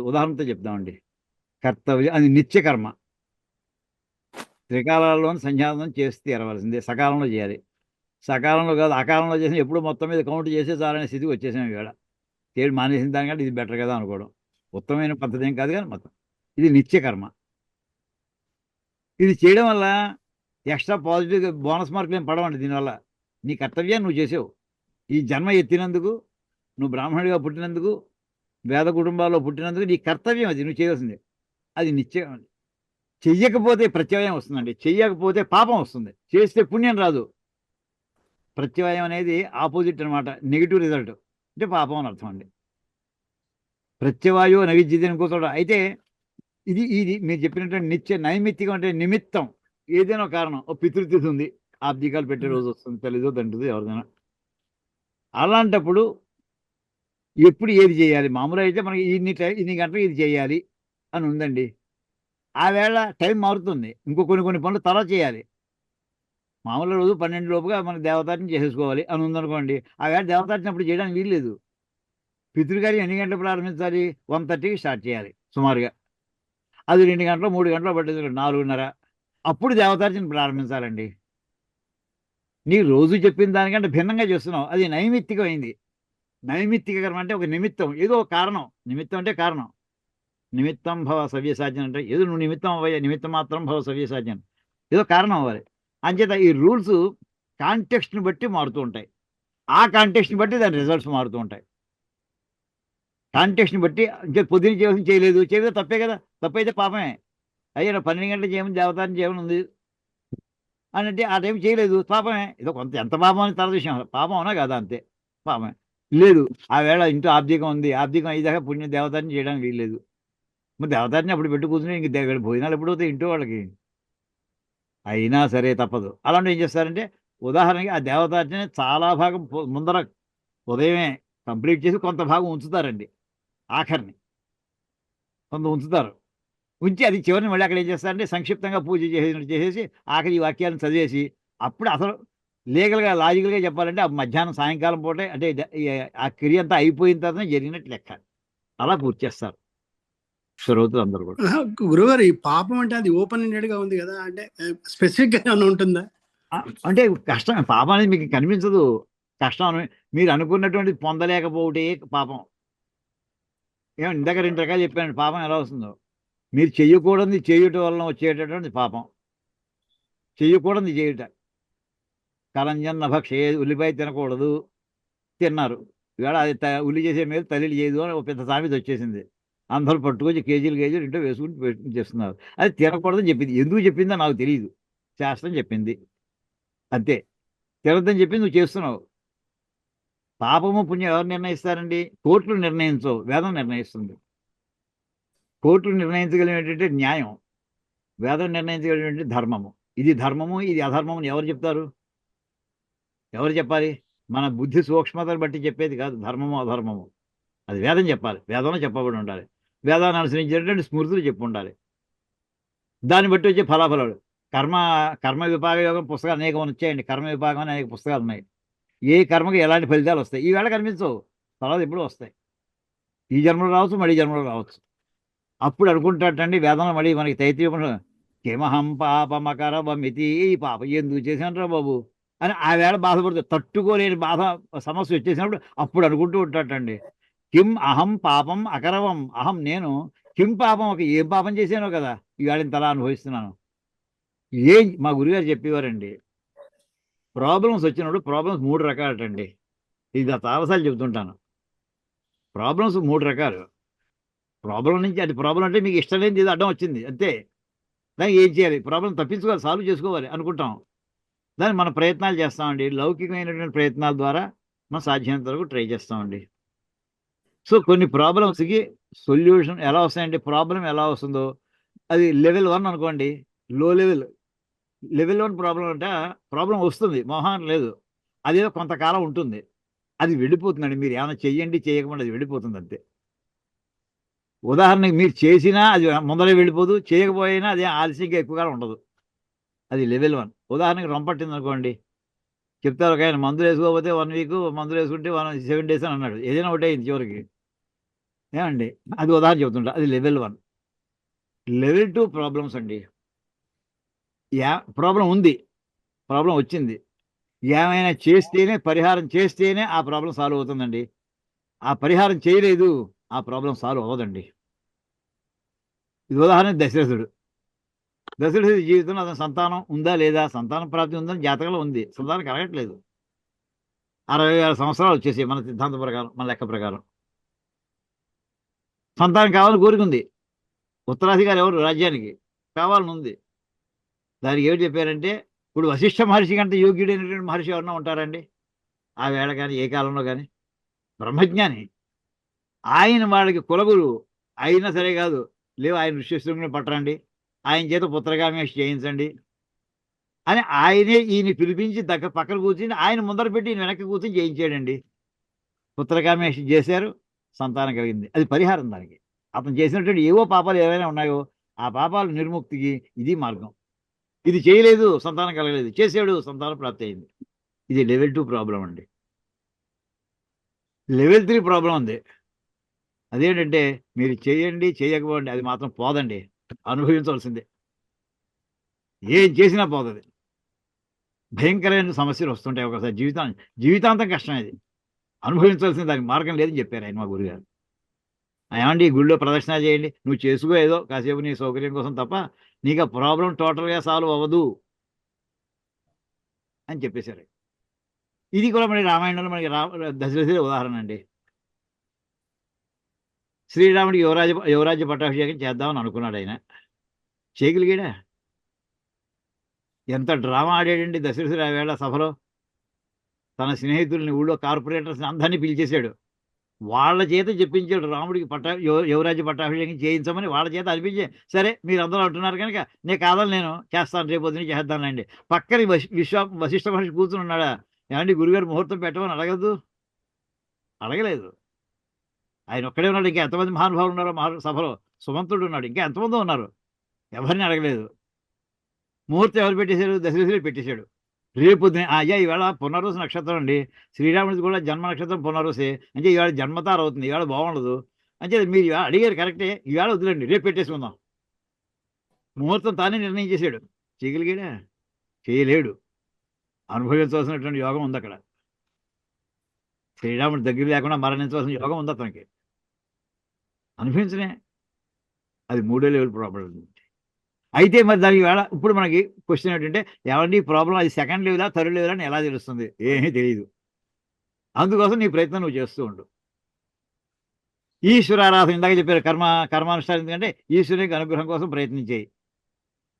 Speaker 1: ఉదాహరణతో చెప్తామండి. కర్తవ్యం అది నిత్యకర్మ, త్రికాలాల్లోని సంధ్యావందనం చేసి తీరవలసిందే, సకాలంలో చేయాలి. సకాలంలో కాదు అకాలంలో చేసిన ఎప్పుడు మొత్తం మీద కౌంట్ చేసే చాలనే స్థితికి వచ్చేసాం ఇవాళ. చేయడం మానేసిన దానికంటే ఇది బెటర్ కదా అనుకోవడం ఉత్తమమైన పద్ధతి ఏం కాదు, కానీ మొత్తం ఇది నిత్యకర్మ. ఇది చేయడం వల్ల ఎక్స్ట్రా పాజిటివ్ బోనస్ మార్కులు ఏం పడవండి. దీనివల్ల నీ కర్తవ్యాన్ని నువ్వు చేసావు. ఈ జన్మ ఎత్తినందుకు, నువ్వు బ్రాహ్మణుడిగా పుట్టినందుకు, వేద కుటుంబాల్లో పుట్టినందుకు నీ కర్తవ్యం అది, నువ్వు చేయాల్సిందే. అది నిత్యం. చెయ్యకపోతే ప్రత్యవాయం వస్తుందండి, చెయ్యకపోతే పాపం వస్తుంది, చేస్తే పుణ్యం రాదు. ప్రత్యవాయం అనేది ఆపోజిట్ అనమాట, నెగిటివ్ రిజల్ట్, అంటే పాపం అని అర్థం అండి. ప్రత్యవాయో నవిద్యతే అనుకోతాడు. అయితే ఇది మీరు చెప్పినటువంటి నైమిత్తికం అంటే నిమిత్తం, ఏదైనా కారణం, ఓ పితృతిథి ఉంది, ఆబ్దికాలు పెట్టే రోజు వస్తుంది, తల్లిదో తండ్రిదో ఎవరిదైనా. అలాంటప్పుడు ఎప్పుడు ఏది చేయాలి? మామూలుగా అయితే మనకి ఇన్ని గంటలకు ఇది చేయాలి అని ఉందండి. ఆ వేళ టైం మారుతుంది, ఇంకో కొన్ని పనులు తర్వాత చేయాలి. మామూలు రోజు 12 లోపుగా మన దేవతార్చన చేసేసుకోవాలి అని ఉందనుకోండి, ఆ వేళ దేవతార్చన అప్పుడు చేయడానికి వీల్లేదు. పితృగారి ఎన్ని గంటలు ప్రారంభించాలి? 1:30కి స్టార్ట్ చేయాలి సుమారుగా. అది 2 గంటలు 3 గంటలు పట్టింది, 4:30 అప్పుడు దేవతార్చన ప్రారంభించాలండి. నీకు రోజు చెప్పిన దానికంటే భిన్నంగా చేస్తున్నావు, అది నైమిత్తికం అయింది. నైమిత్తిక కర్మ అంటే ఒక నిమిత్తం, ఏదో కారణం. నిమిత్తం అంటే కారణం. నిమిత్తం భవ సవ్యసాధ్యం అంటే ఏదో నువ్వు నిమిత్తం అవ్వయ్యా, నిమిత్తం మాత్రం భవ సవ్యసాధ్యం, ఏదో కారణం అవ్వాలి. అంచేత ఈ రూల్స్ కాంటెక్స్ట్ని బట్టి మారుతూ ఉంటాయి, ఆ కాంటెక్స్ట్ని బట్టి దాని రిజల్ట్స్ మారుతూ ఉంటాయి. కాంటెక్స్ట్ని బట్టి పొద్దున్న చేయలేదు తప్పే కదా, తప్పైతే పాపమే. అయ్యా 12 గంటలు చేయమని దేవతాన్ని చేయమని ఉంది అని అంటే ఆ టైం చేయలేదు, పాపమే. ఏదో కొంత ఎంత పాపం అని తర్వాత విషయం, పాపం అవునా కదా, అంతే పాపమే. లేదు ఆ వేళ ఇంట్లో ఆబ్దికం ఉంది, ఆబ్దికం అయ్యేదాకా పుణ్య దేవతాన్ని చేయడానికి వీల్లేదు. మరి దేవతాన్ని అప్పుడు పెట్టు కూర్చుని ఇంక భోజనాలు ఎప్పుడు అవుతాయి ఇంట్లో వాళ్ళకి? అయినా సరే తప్పదు. అలాంటివి ఏం చేస్తారంటే, ఉదాహరణకి ఆ దేవతార్చన చాలా భాగం ముందర ఉదయమే కంప్లీట్ చేసి కొంత భాగం ఉంచుతారండి. ఆఖరిని కొంత ఉంచుతారు. ఉంచి అది చివరిని మళ్ళీ అక్కడ ఏం చేస్తారంటే సంక్షిప్తంగా పూజ చేసేసినట్టు చేసేసి ఆఖరి ఈ వాక్యాలను చదివేసి అప్పుడు అసలు లీగల్గా లాజికల్గా చెప్పాలంటే ఆ మధ్యాహ్నం సాయంకాలం పూటే అంటే ఆ క్రియ అంతా అయిపోయిన తర్వాత జరిగినట్టు లెక్క. అలా పూర్తి చేస్తారు శ్రోతలు అందరూ కూడా.
Speaker 5: గురుగారు ఈ పాపం అంటే అది ఓపెన్ ఎండెడ్ గా ఉంది కదా, అంటే స్పెసిఫిక్ గా ఏమైనా ఉంటుందా?
Speaker 1: అంటే కష్టం, పాపం అనేది మీకు కనిపించదు. కష్టం మీరు అనుకున్నటువంటి పొందలేకపోతే పాపం. ఏమో ఇందాక 2 రకాలు చెప్పాను పాపం ఎలా వస్తుందో. మీరు చెయ్యకూడదు చేయటం వలన వచ్చేటటువంటి పాపం, చెయ్యకూడదు చేయుట. కలంజన్న భక్షే, ఉల్లిపాయ తినకూడదు, తిన్నారు. ఇవాళ అది ఉల్లి చేసే మీద తల్లిలు చేయదు అని ఒక పెద్ద సామెత వచ్చేసింది. అందరూ పట్టుకొచ్చి కేజీలు ఇంట్లో వేసుకుని చేస్తున్నారు. అది తినకూడదని చెప్పింది. ఎందుకు చెప్పిందో నాకు తెలియదు, శాస్త్రం చెప్పింది అంతే. తినద్దని చెప్పి నువ్వు చేస్తున్నావు. పాపము పుణ్యం ఎవరు నిర్ణయిస్తారండి? కోర్టులు నిర్ణయించవు, వేదం నిర్ణయిస్తుంది. కోర్టులు నిర్ణయించగలిగినటువంటి న్యాయం, వేదం నిర్ణయించగలిగినటువంటి ధర్మము. ఇది ధర్మము, ఇది అధర్మము ఎవరు చెప్తారు? ఎవరు చెప్పాలి? మన బుద్ధి సూక్ష్మతను బట్టి చెప్పేది కాదు ధర్మము అధర్మము. అది వేదం చెప్పాలి, వేదంలో చెప్పబడి ఉండాలి. వేదాన్ని అనుసరించేటువంటి స్మృతులు చెప్పి ఉండాలి. దాన్ని బట్టి వచ్చే ఫలాఫలాలు. కర్మ విభాగ యోగం పుస్తకాలు అనేకం వచ్చాయండి. కర్మ విభాగం అనేక పుస్తకాలు ఉన్నాయి. ఏ కర్మకి ఎలాంటి ఫలితాలు వస్తాయి ఈవేళ కనిపించవు, తర్వాత ఎప్పుడు వస్తాయి. ఈ జన్మలో రావచ్చు, మళ్ళీ జన్మలో రావచ్చు. అప్పుడు అనుకుంటాటండి వేదంలో మళ్ళీ మనకి తైత్రీయ కిమహం పాపమకరవమితి, ఈ పాపం ఎందుకు చేశానరా బాబు అని ఆ వేళ బాధపడుతుంది. తట్టుకోలేని బాధ సమస్య వచ్చేసినప్పుడు అప్పుడు అనుకుంటూ ఉంటాటండి, కిం అహం పాపం అకరవం, అహం నేను, కిం పాపం ఏం పాపం చేశానో కదా ఈవేళ ఇంతలా అనుభవిస్తున్నాను. మా గురుగారు చెప్పేవారండి, ప్రాబ్లమ్స్ వచ్చినప్పుడు ప్రాబ్లమ్స్ 3 రకాలటండి. ఇది చాలాసార్లు చెబుతుంటాను. ప్రాబ్లమ్స్ 3 రకాలు. ప్రాబ్లం నుంచి అది ప్రాబ్లం అంటే మీకు ఇష్టం లేనిది ఏదో అడ్డం వచ్చింది అంతే. దానికి ఏం చేయాలి? ప్రాబ్లం తప్పించుకోవాలి, సాల్వ్ చేసుకోవాలి అనుకుంటాం. దాన్ని మన ప్రయత్నాలు చేస్తామండి. లౌకికమైనటువంటి ప్రయత్నాల ద్వారా మనం సాధ్యమైనంత వరకు ట్రై చేస్తామండి. సో కొన్ని ప్రాబ్లమ్స్కి సొల్యూషన్ ఎలా వస్తాయంటే, ప్రాబ్లం ఎలా వస్తుందో అది లెవెల్ 1 అనుకోండి, లో లెవెల్ 1 ప్రాబ్లం అంటే ప్రాబ్లం వస్తుంది, మోహం లేదు. అదేదో కొంతకాలం ఉంటుంది, అది వెళ్ళిపోతుందండి. మీరు ఏమైనా చెయ్యండి చేయకుండా అది వెళ్ళిపోతుంది అంతే. ఉదాహరణకి మీరు చేసినా అది ముందరే వెళ్ళిపోదు, చేయకపోయినా అదే ఆలస్యంగా ఎక్కువ కాలం ఉండదు. అది లెవెల్ 1. ఉదాహరణకి రొంపట్టింది అనుకోండి, చెప్తారు ఒక ఆయన మందులు వేసుకోకపోతే 1 వీక్, మందులు వేసుకుంటే 7 days అని అన్నాడు. ఏదైనా ఒకటే అయింది చివరికి. ఏమండి అది ఉదాహరణ చెబుతుంటా. అది లెవెల్ 1. లెవెల్ 2 ప్రాబ్లమ్స్ అండి. ప్రాబ్లం ఉంది, ప్రాబ్లం వచ్చింది, ఏమైనా చేస్తేనే, పరిహారం చేస్తేనే ఆ ప్రాబ్లం సాల్వ్ అవుతుందండి. ఆ పరిహారం చేయలేదు, ఆ ప్రాబ్లం సాల్వ్ అవ్వదండి. ఇది ఉదాహరణ దశరథుడు జీవితంలో అతని సంతానం ఉందా లేదా, సంతానం ప్రాప్తి ఉందని జాతకంలో ఉంది, సంతానం కలగట్లేదు. 60,000 సంవత్సరాలు వచ్చేసి మన సిద్ధాంత ప్రకారం, మన లెక్క ప్రకారం. సంతానం కావాలని కోరుకుంది. ఉత్తరాధికారి ఎవరు? రాజ్యానికి కావాలని ఉంది. దానికి ఏమిటి చెప్పారంటే, ఇప్పుడు వశిష్ఠ మహర్షి కంటే యోగ్యుడైనటువంటి మహర్షి ఎవరన్నా ఉంటారండి ఆ వేళ కానీ ఏ కాలంలో కానీ? బ్రహ్మజ్ఞాని. ఆయన వాళ్ళకి కులగురువు అయినా సరే కాదు, లేవు ఆయన ఋష్యశృంగుని పట్టరండి, ఆయన చేత పుత్రకామేష్ చేయించండి అని ఆయనే ఈయన పిలిపించి పక్కన కూర్చుని ఆయన ముందర పెట్టి ఈయన వెనక్కి కూర్చొని చేయించాడండి. పుత్రకామేష్ చేశారు, సంతానం కలిగింది. అది పరిహారం దానికి. అతను చేసినటువంటి ఏవో పాపాలు ఏవైనా ఉన్నాయో ఆ పాపాలు నిర్ముక్తికి ఇది మార్గం. ఇది చేయలేదు, సంతానం కలగలేదు, చేసాడు, సంతానం ప్రాప్తి అయింది. ఇది లెవెల్ 2 ప్రాబ్లం అండి. లెవెల్ 3 ప్రాబ్లం ఉంది. అదేంటంటే, మీరు చేయండి చేయకపోండి అది మాత్రం పోదండి, అనుభవించవలసిందే. ఏం చేసినా పోతుంది. భయంకరమైన సమస్యలు వస్తుంటాయి ఒకసారి, జీవితాంతం కష్టం ఇది, అనుభవించవలసింది, దానికి మార్గం లేదని చెప్పారు ఆయన మా గురుగారు. ఏమండి ఈ గుళ్ళో ప్రదక్షిణ చేయండి, నువ్వు చేసుకో ఏదో కాసేపు నీ సౌకర్యం కోసం తప్ప నీకు ఆ ప్రాబ్లం టోటల్గా సాల్వ్ అవ్వదు అని చెప్పేశారు. ఇది కూడా మనకి రామాయణంలో మనకి దశరథుడి ఉదాహరణ అండి. శ్రీరాముడికి యువరాజ్య పట్టాభిషేకం చేద్దామని అనుకున్నాడు ఆయన, చేయగలిగాడా? ఎంత డ్రామా ఆడాడండి దశరథుడు ఆ వేళ సభలో. తన స్నేహితుల్ని, ఊళ్ళో కార్పొరేటర్స్ని అందరినీ పిలిచేశాడు. వాళ్ళ చేత చెప్పించాడు రాముడికి యువరాజ్య పట్టాభిషేకం చేయించమని వాళ్ళ చేత అనిపించే. సరే మీరు అందరూ అంటున్నారు కనుక నేను కాదని నేను చేస్తాను, రేపు పొద్దున చేద్దానండి. పక్కన వశిష్ఠ మహర్షి కూర్చుని ఉన్నాడా, ఏమండి గురుగారు ముహూర్తం పెట్టమని అడగదు, అడగలేదు. ఆయన ఒక్కడే ఉన్నాడు, ఇంకా ఎంతమంది మహానుభావులు ఉన్నారో సభలో. సుమంతుడు ఉన్నాడు, ఇంకా ఎంతమంది ఉన్నారు, ఎవరిని అడగలేదు. ముహూర్తం ఎవరు పెట్టేశాడు? దశరథుడు పెట్టేశాడు. రేపు పొద్దున అయ్యా ఈవేళ పునర్వసు నక్షత్రం అండి, శ్రీరాముడిది కూడా జన్మ నక్షత్రం పునర్వసే, అంటే ఈవేళ జన్మతార అవుతుంది, ఈవేళ బాగుండదు. అంటే మీరు ఈవేళ అడిగారు కరెక్టే, ఈవేళ వద్దులండి రేపు పెట్టేసుకుందాం. ముహూర్తం తానే నిర్ణయం చేశాడు. చేయగలిగాడా? చేయలేడు. అనుభవించవలసినటువంటి యోగం ఉంది అక్కడ. శ్రీరాముడి దగ్గర లేకుండా మరణించవలసిన యోగం ఉంది అతనికి. అనుభవించనే, అది 3వ లెవెల్ ప్రాబ్లం. అయితే మరి దానికి వేళ ఇప్పుడు మనకి క్వశ్చన్ ఏంటంటే, ఏమండి ఈ ప్రాబ్లం అది 2nd లెవెలా 3rd లెవెల్ అని ఎలా తెలుస్తుంది? ఏమీ తెలియదు. అందుకోసం నీ ప్రయత్నం నువ్వు చేస్తూ ఉండు. ఈశ్వరారాధన ఇందాక చెప్పారు, కర్మానుష్ఠానం. ఎందుకంటే ఈశ్వరునికి అనుగ్రహం కోసం ప్రయత్నించేయి.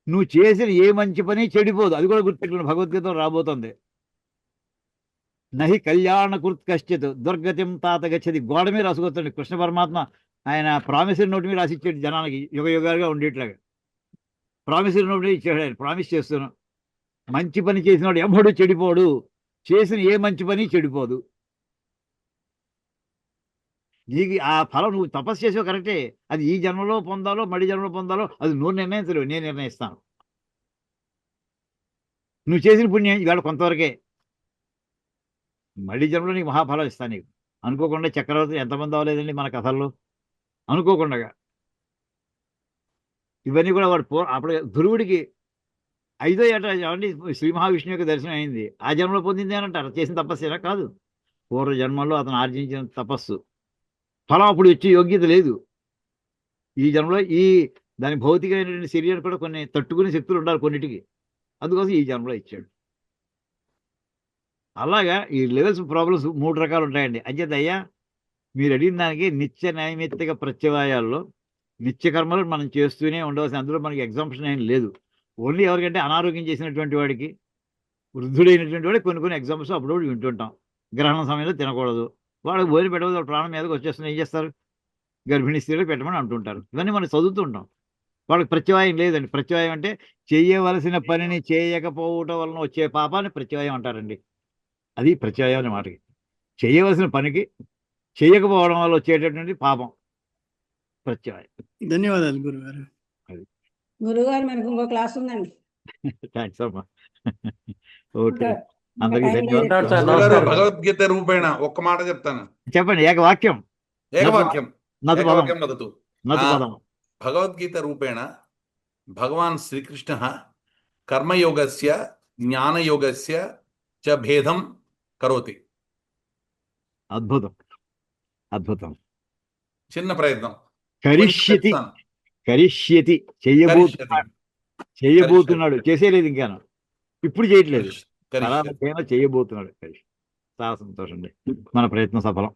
Speaker 1: నువ్వు చేసిన ఏ మంచి పని చెడిపోదు, అది కూడా గుర్తుపెట్టుకుని భగవద్గీతలో రాబోతుంది. నహి కళ్యాణ కృత్ కశ్చిత్ దుర్గతిం తాత గచ్చది. గోడ మీద రాసుకొస్తాడు కృష్ణ పరమాత్మ. ఆయన ప్రామిసరీ నోట్ మీద రాసిచ్చాడు జనానికి, యుగ యుగాలుగా ఉండేట్లాగా. ప్రామిసరీ నోట్ మీద ఇచ్చాడు ఆయన, ప్రామిస్ చేస్తున్నాను. మంచి పని చేసినాడు ఎవడు చెడిపోడు, చేసిన ఏ మంచి పని చెడిపోదు. నీకు ఆ ఫలం నువ్వు తపస్సు చేసావు కరెక్టే, అది ఈ జన్మలో పొందాలో మడి జన్మలో పొందాలో అది నువ్వు నిర్ణయించలేవు, నేను నిర్ణయిస్తాను. నువ్వు చేసిన పుణ్యం ఇవాళ కొంతవరకే, మడి జన్మలో నీకు మహాఫలం ఇస్తాను. నీకు అనుకోకుండా చక్రవర్తి ఎంతమంది అవ్వలేదండి మన కథల్లో, అనుకోకుండా. ఇవన్నీ కూడా వాడు అప్పుడు ధ్రువుడికి 5వ ఏట ఏమండి శ్రీ మహావిష్ణువు యొక్క దర్శనం అయింది. ఆ జన్మలో పొందింది అని అంటారు. చేసిన తపస్సేనా? కాదు, పూర్వ జన్మల్లో అతను ఆర్జించిన తపస్సు ఫలం అప్పుడు వచ్చే యోగ్యత లేదు. ఈ జన్మలో దాని భౌతికమైనటువంటి శరీరం కూడా కొన్ని తట్టుకునే శక్తులు ఉండాలి కొన్నిటికి, అందుకోసం ఈ జన్మలో ఇచ్చాడు. అలాగా ఈ లెవెల్స్ ప్రాబ్లమ్స్ 3 రకాలు ఉంటాయండి. అంచేత అయ్యా మీరు అడిగిన దానికి నిత్య నైమిత్తిక ప్రత్యవాయాల్లో నిత్య కర్మలు మనం చేస్తూనే ఉండవలసిన, అందులో మనకి ఎగ్జాంప్షన్ ఏం లేదు. ఓన్లీ ఎవరికంటే అనారోగ్యం చేసినటువంటి వాడికి, వృద్ధుడైనటువంటి వాడికి కొన్ని ఎగ్జాంపుల్స్ అప్పుడు వింటుంటాం. గ్రహణం సమయంలో తినకూడదు, వాడికి భోజనం పెట్టవద్దు, వాడు ప్రాణం మీదకి వచ్చేస్తుంది, ఏం చేస్తారు? గర్భిణీ స్త్రీలు పెట్టమని అంటుంటారు. ఇవన్నీ మనం చదువుతూ ఉంటాం. వాళ్ళకి ప్రత్యవాయం లేదండి. ప్రత్యవాయం అంటే చేయవలసిన పనిని చేయకపోవటం వలన వచ్చే పాపాన్ని ప్రత్యవాయం అంటారండి. అది ప్రత్యవాయం అనే మాటకి. చేయవలసిన పనికి చేయకపోవడం వల్ల వచ్చేటటువంటి పాపం ప్రత్యవాయం.
Speaker 5: ధన్యవాదాలు గురుగారు.
Speaker 6: గురుగారు మనకు ఇంకో క్లాస్ ఉందండి.
Speaker 1: థ్యాంక్స్ అమ్మా. ఓకే,
Speaker 6: ఇంకా
Speaker 1: అందరికీ
Speaker 6: టైం
Speaker 1: ధన్యవాదాలు.
Speaker 6: లేదు.
Speaker 7: గురుగారు, భగవద్గీత రూపేణ ఒక్క మాట చెప్తాను.
Speaker 1: చెప్పండి, ఏకవాక్యం.
Speaker 7: ఏకవాక్యం.
Speaker 1: నతు పదం,
Speaker 7: ఏకవాక్యం వదతు.
Speaker 1: నతు పదం.
Speaker 7: భగవద్గీత రూపేణ భగవాన్ శ్రీకృష్ణ కర్మయోగస్య జ్ఞానయోగస్య చ భేదం కరోతి.
Speaker 1: అద్భుతం, అద్భుతం.
Speaker 7: చిన్న ప్రయత్నం.
Speaker 1: కరిష్యతి,
Speaker 7: చెప్తాను.
Speaker 1: కరిష్యతి
Speaker 7: కరిష్యతి.
Speaker 1: చేయబోతున్నాడు, చేసేలేదు ఇంకా, ఇప్పుడు చేయట్లేదు,
Speaker 7: కరిష్యతి.
Speaker 1: చేయబోతున్నాడు. చాలా సంతోషం అండి, మన ప్రయత్నం సఫలం.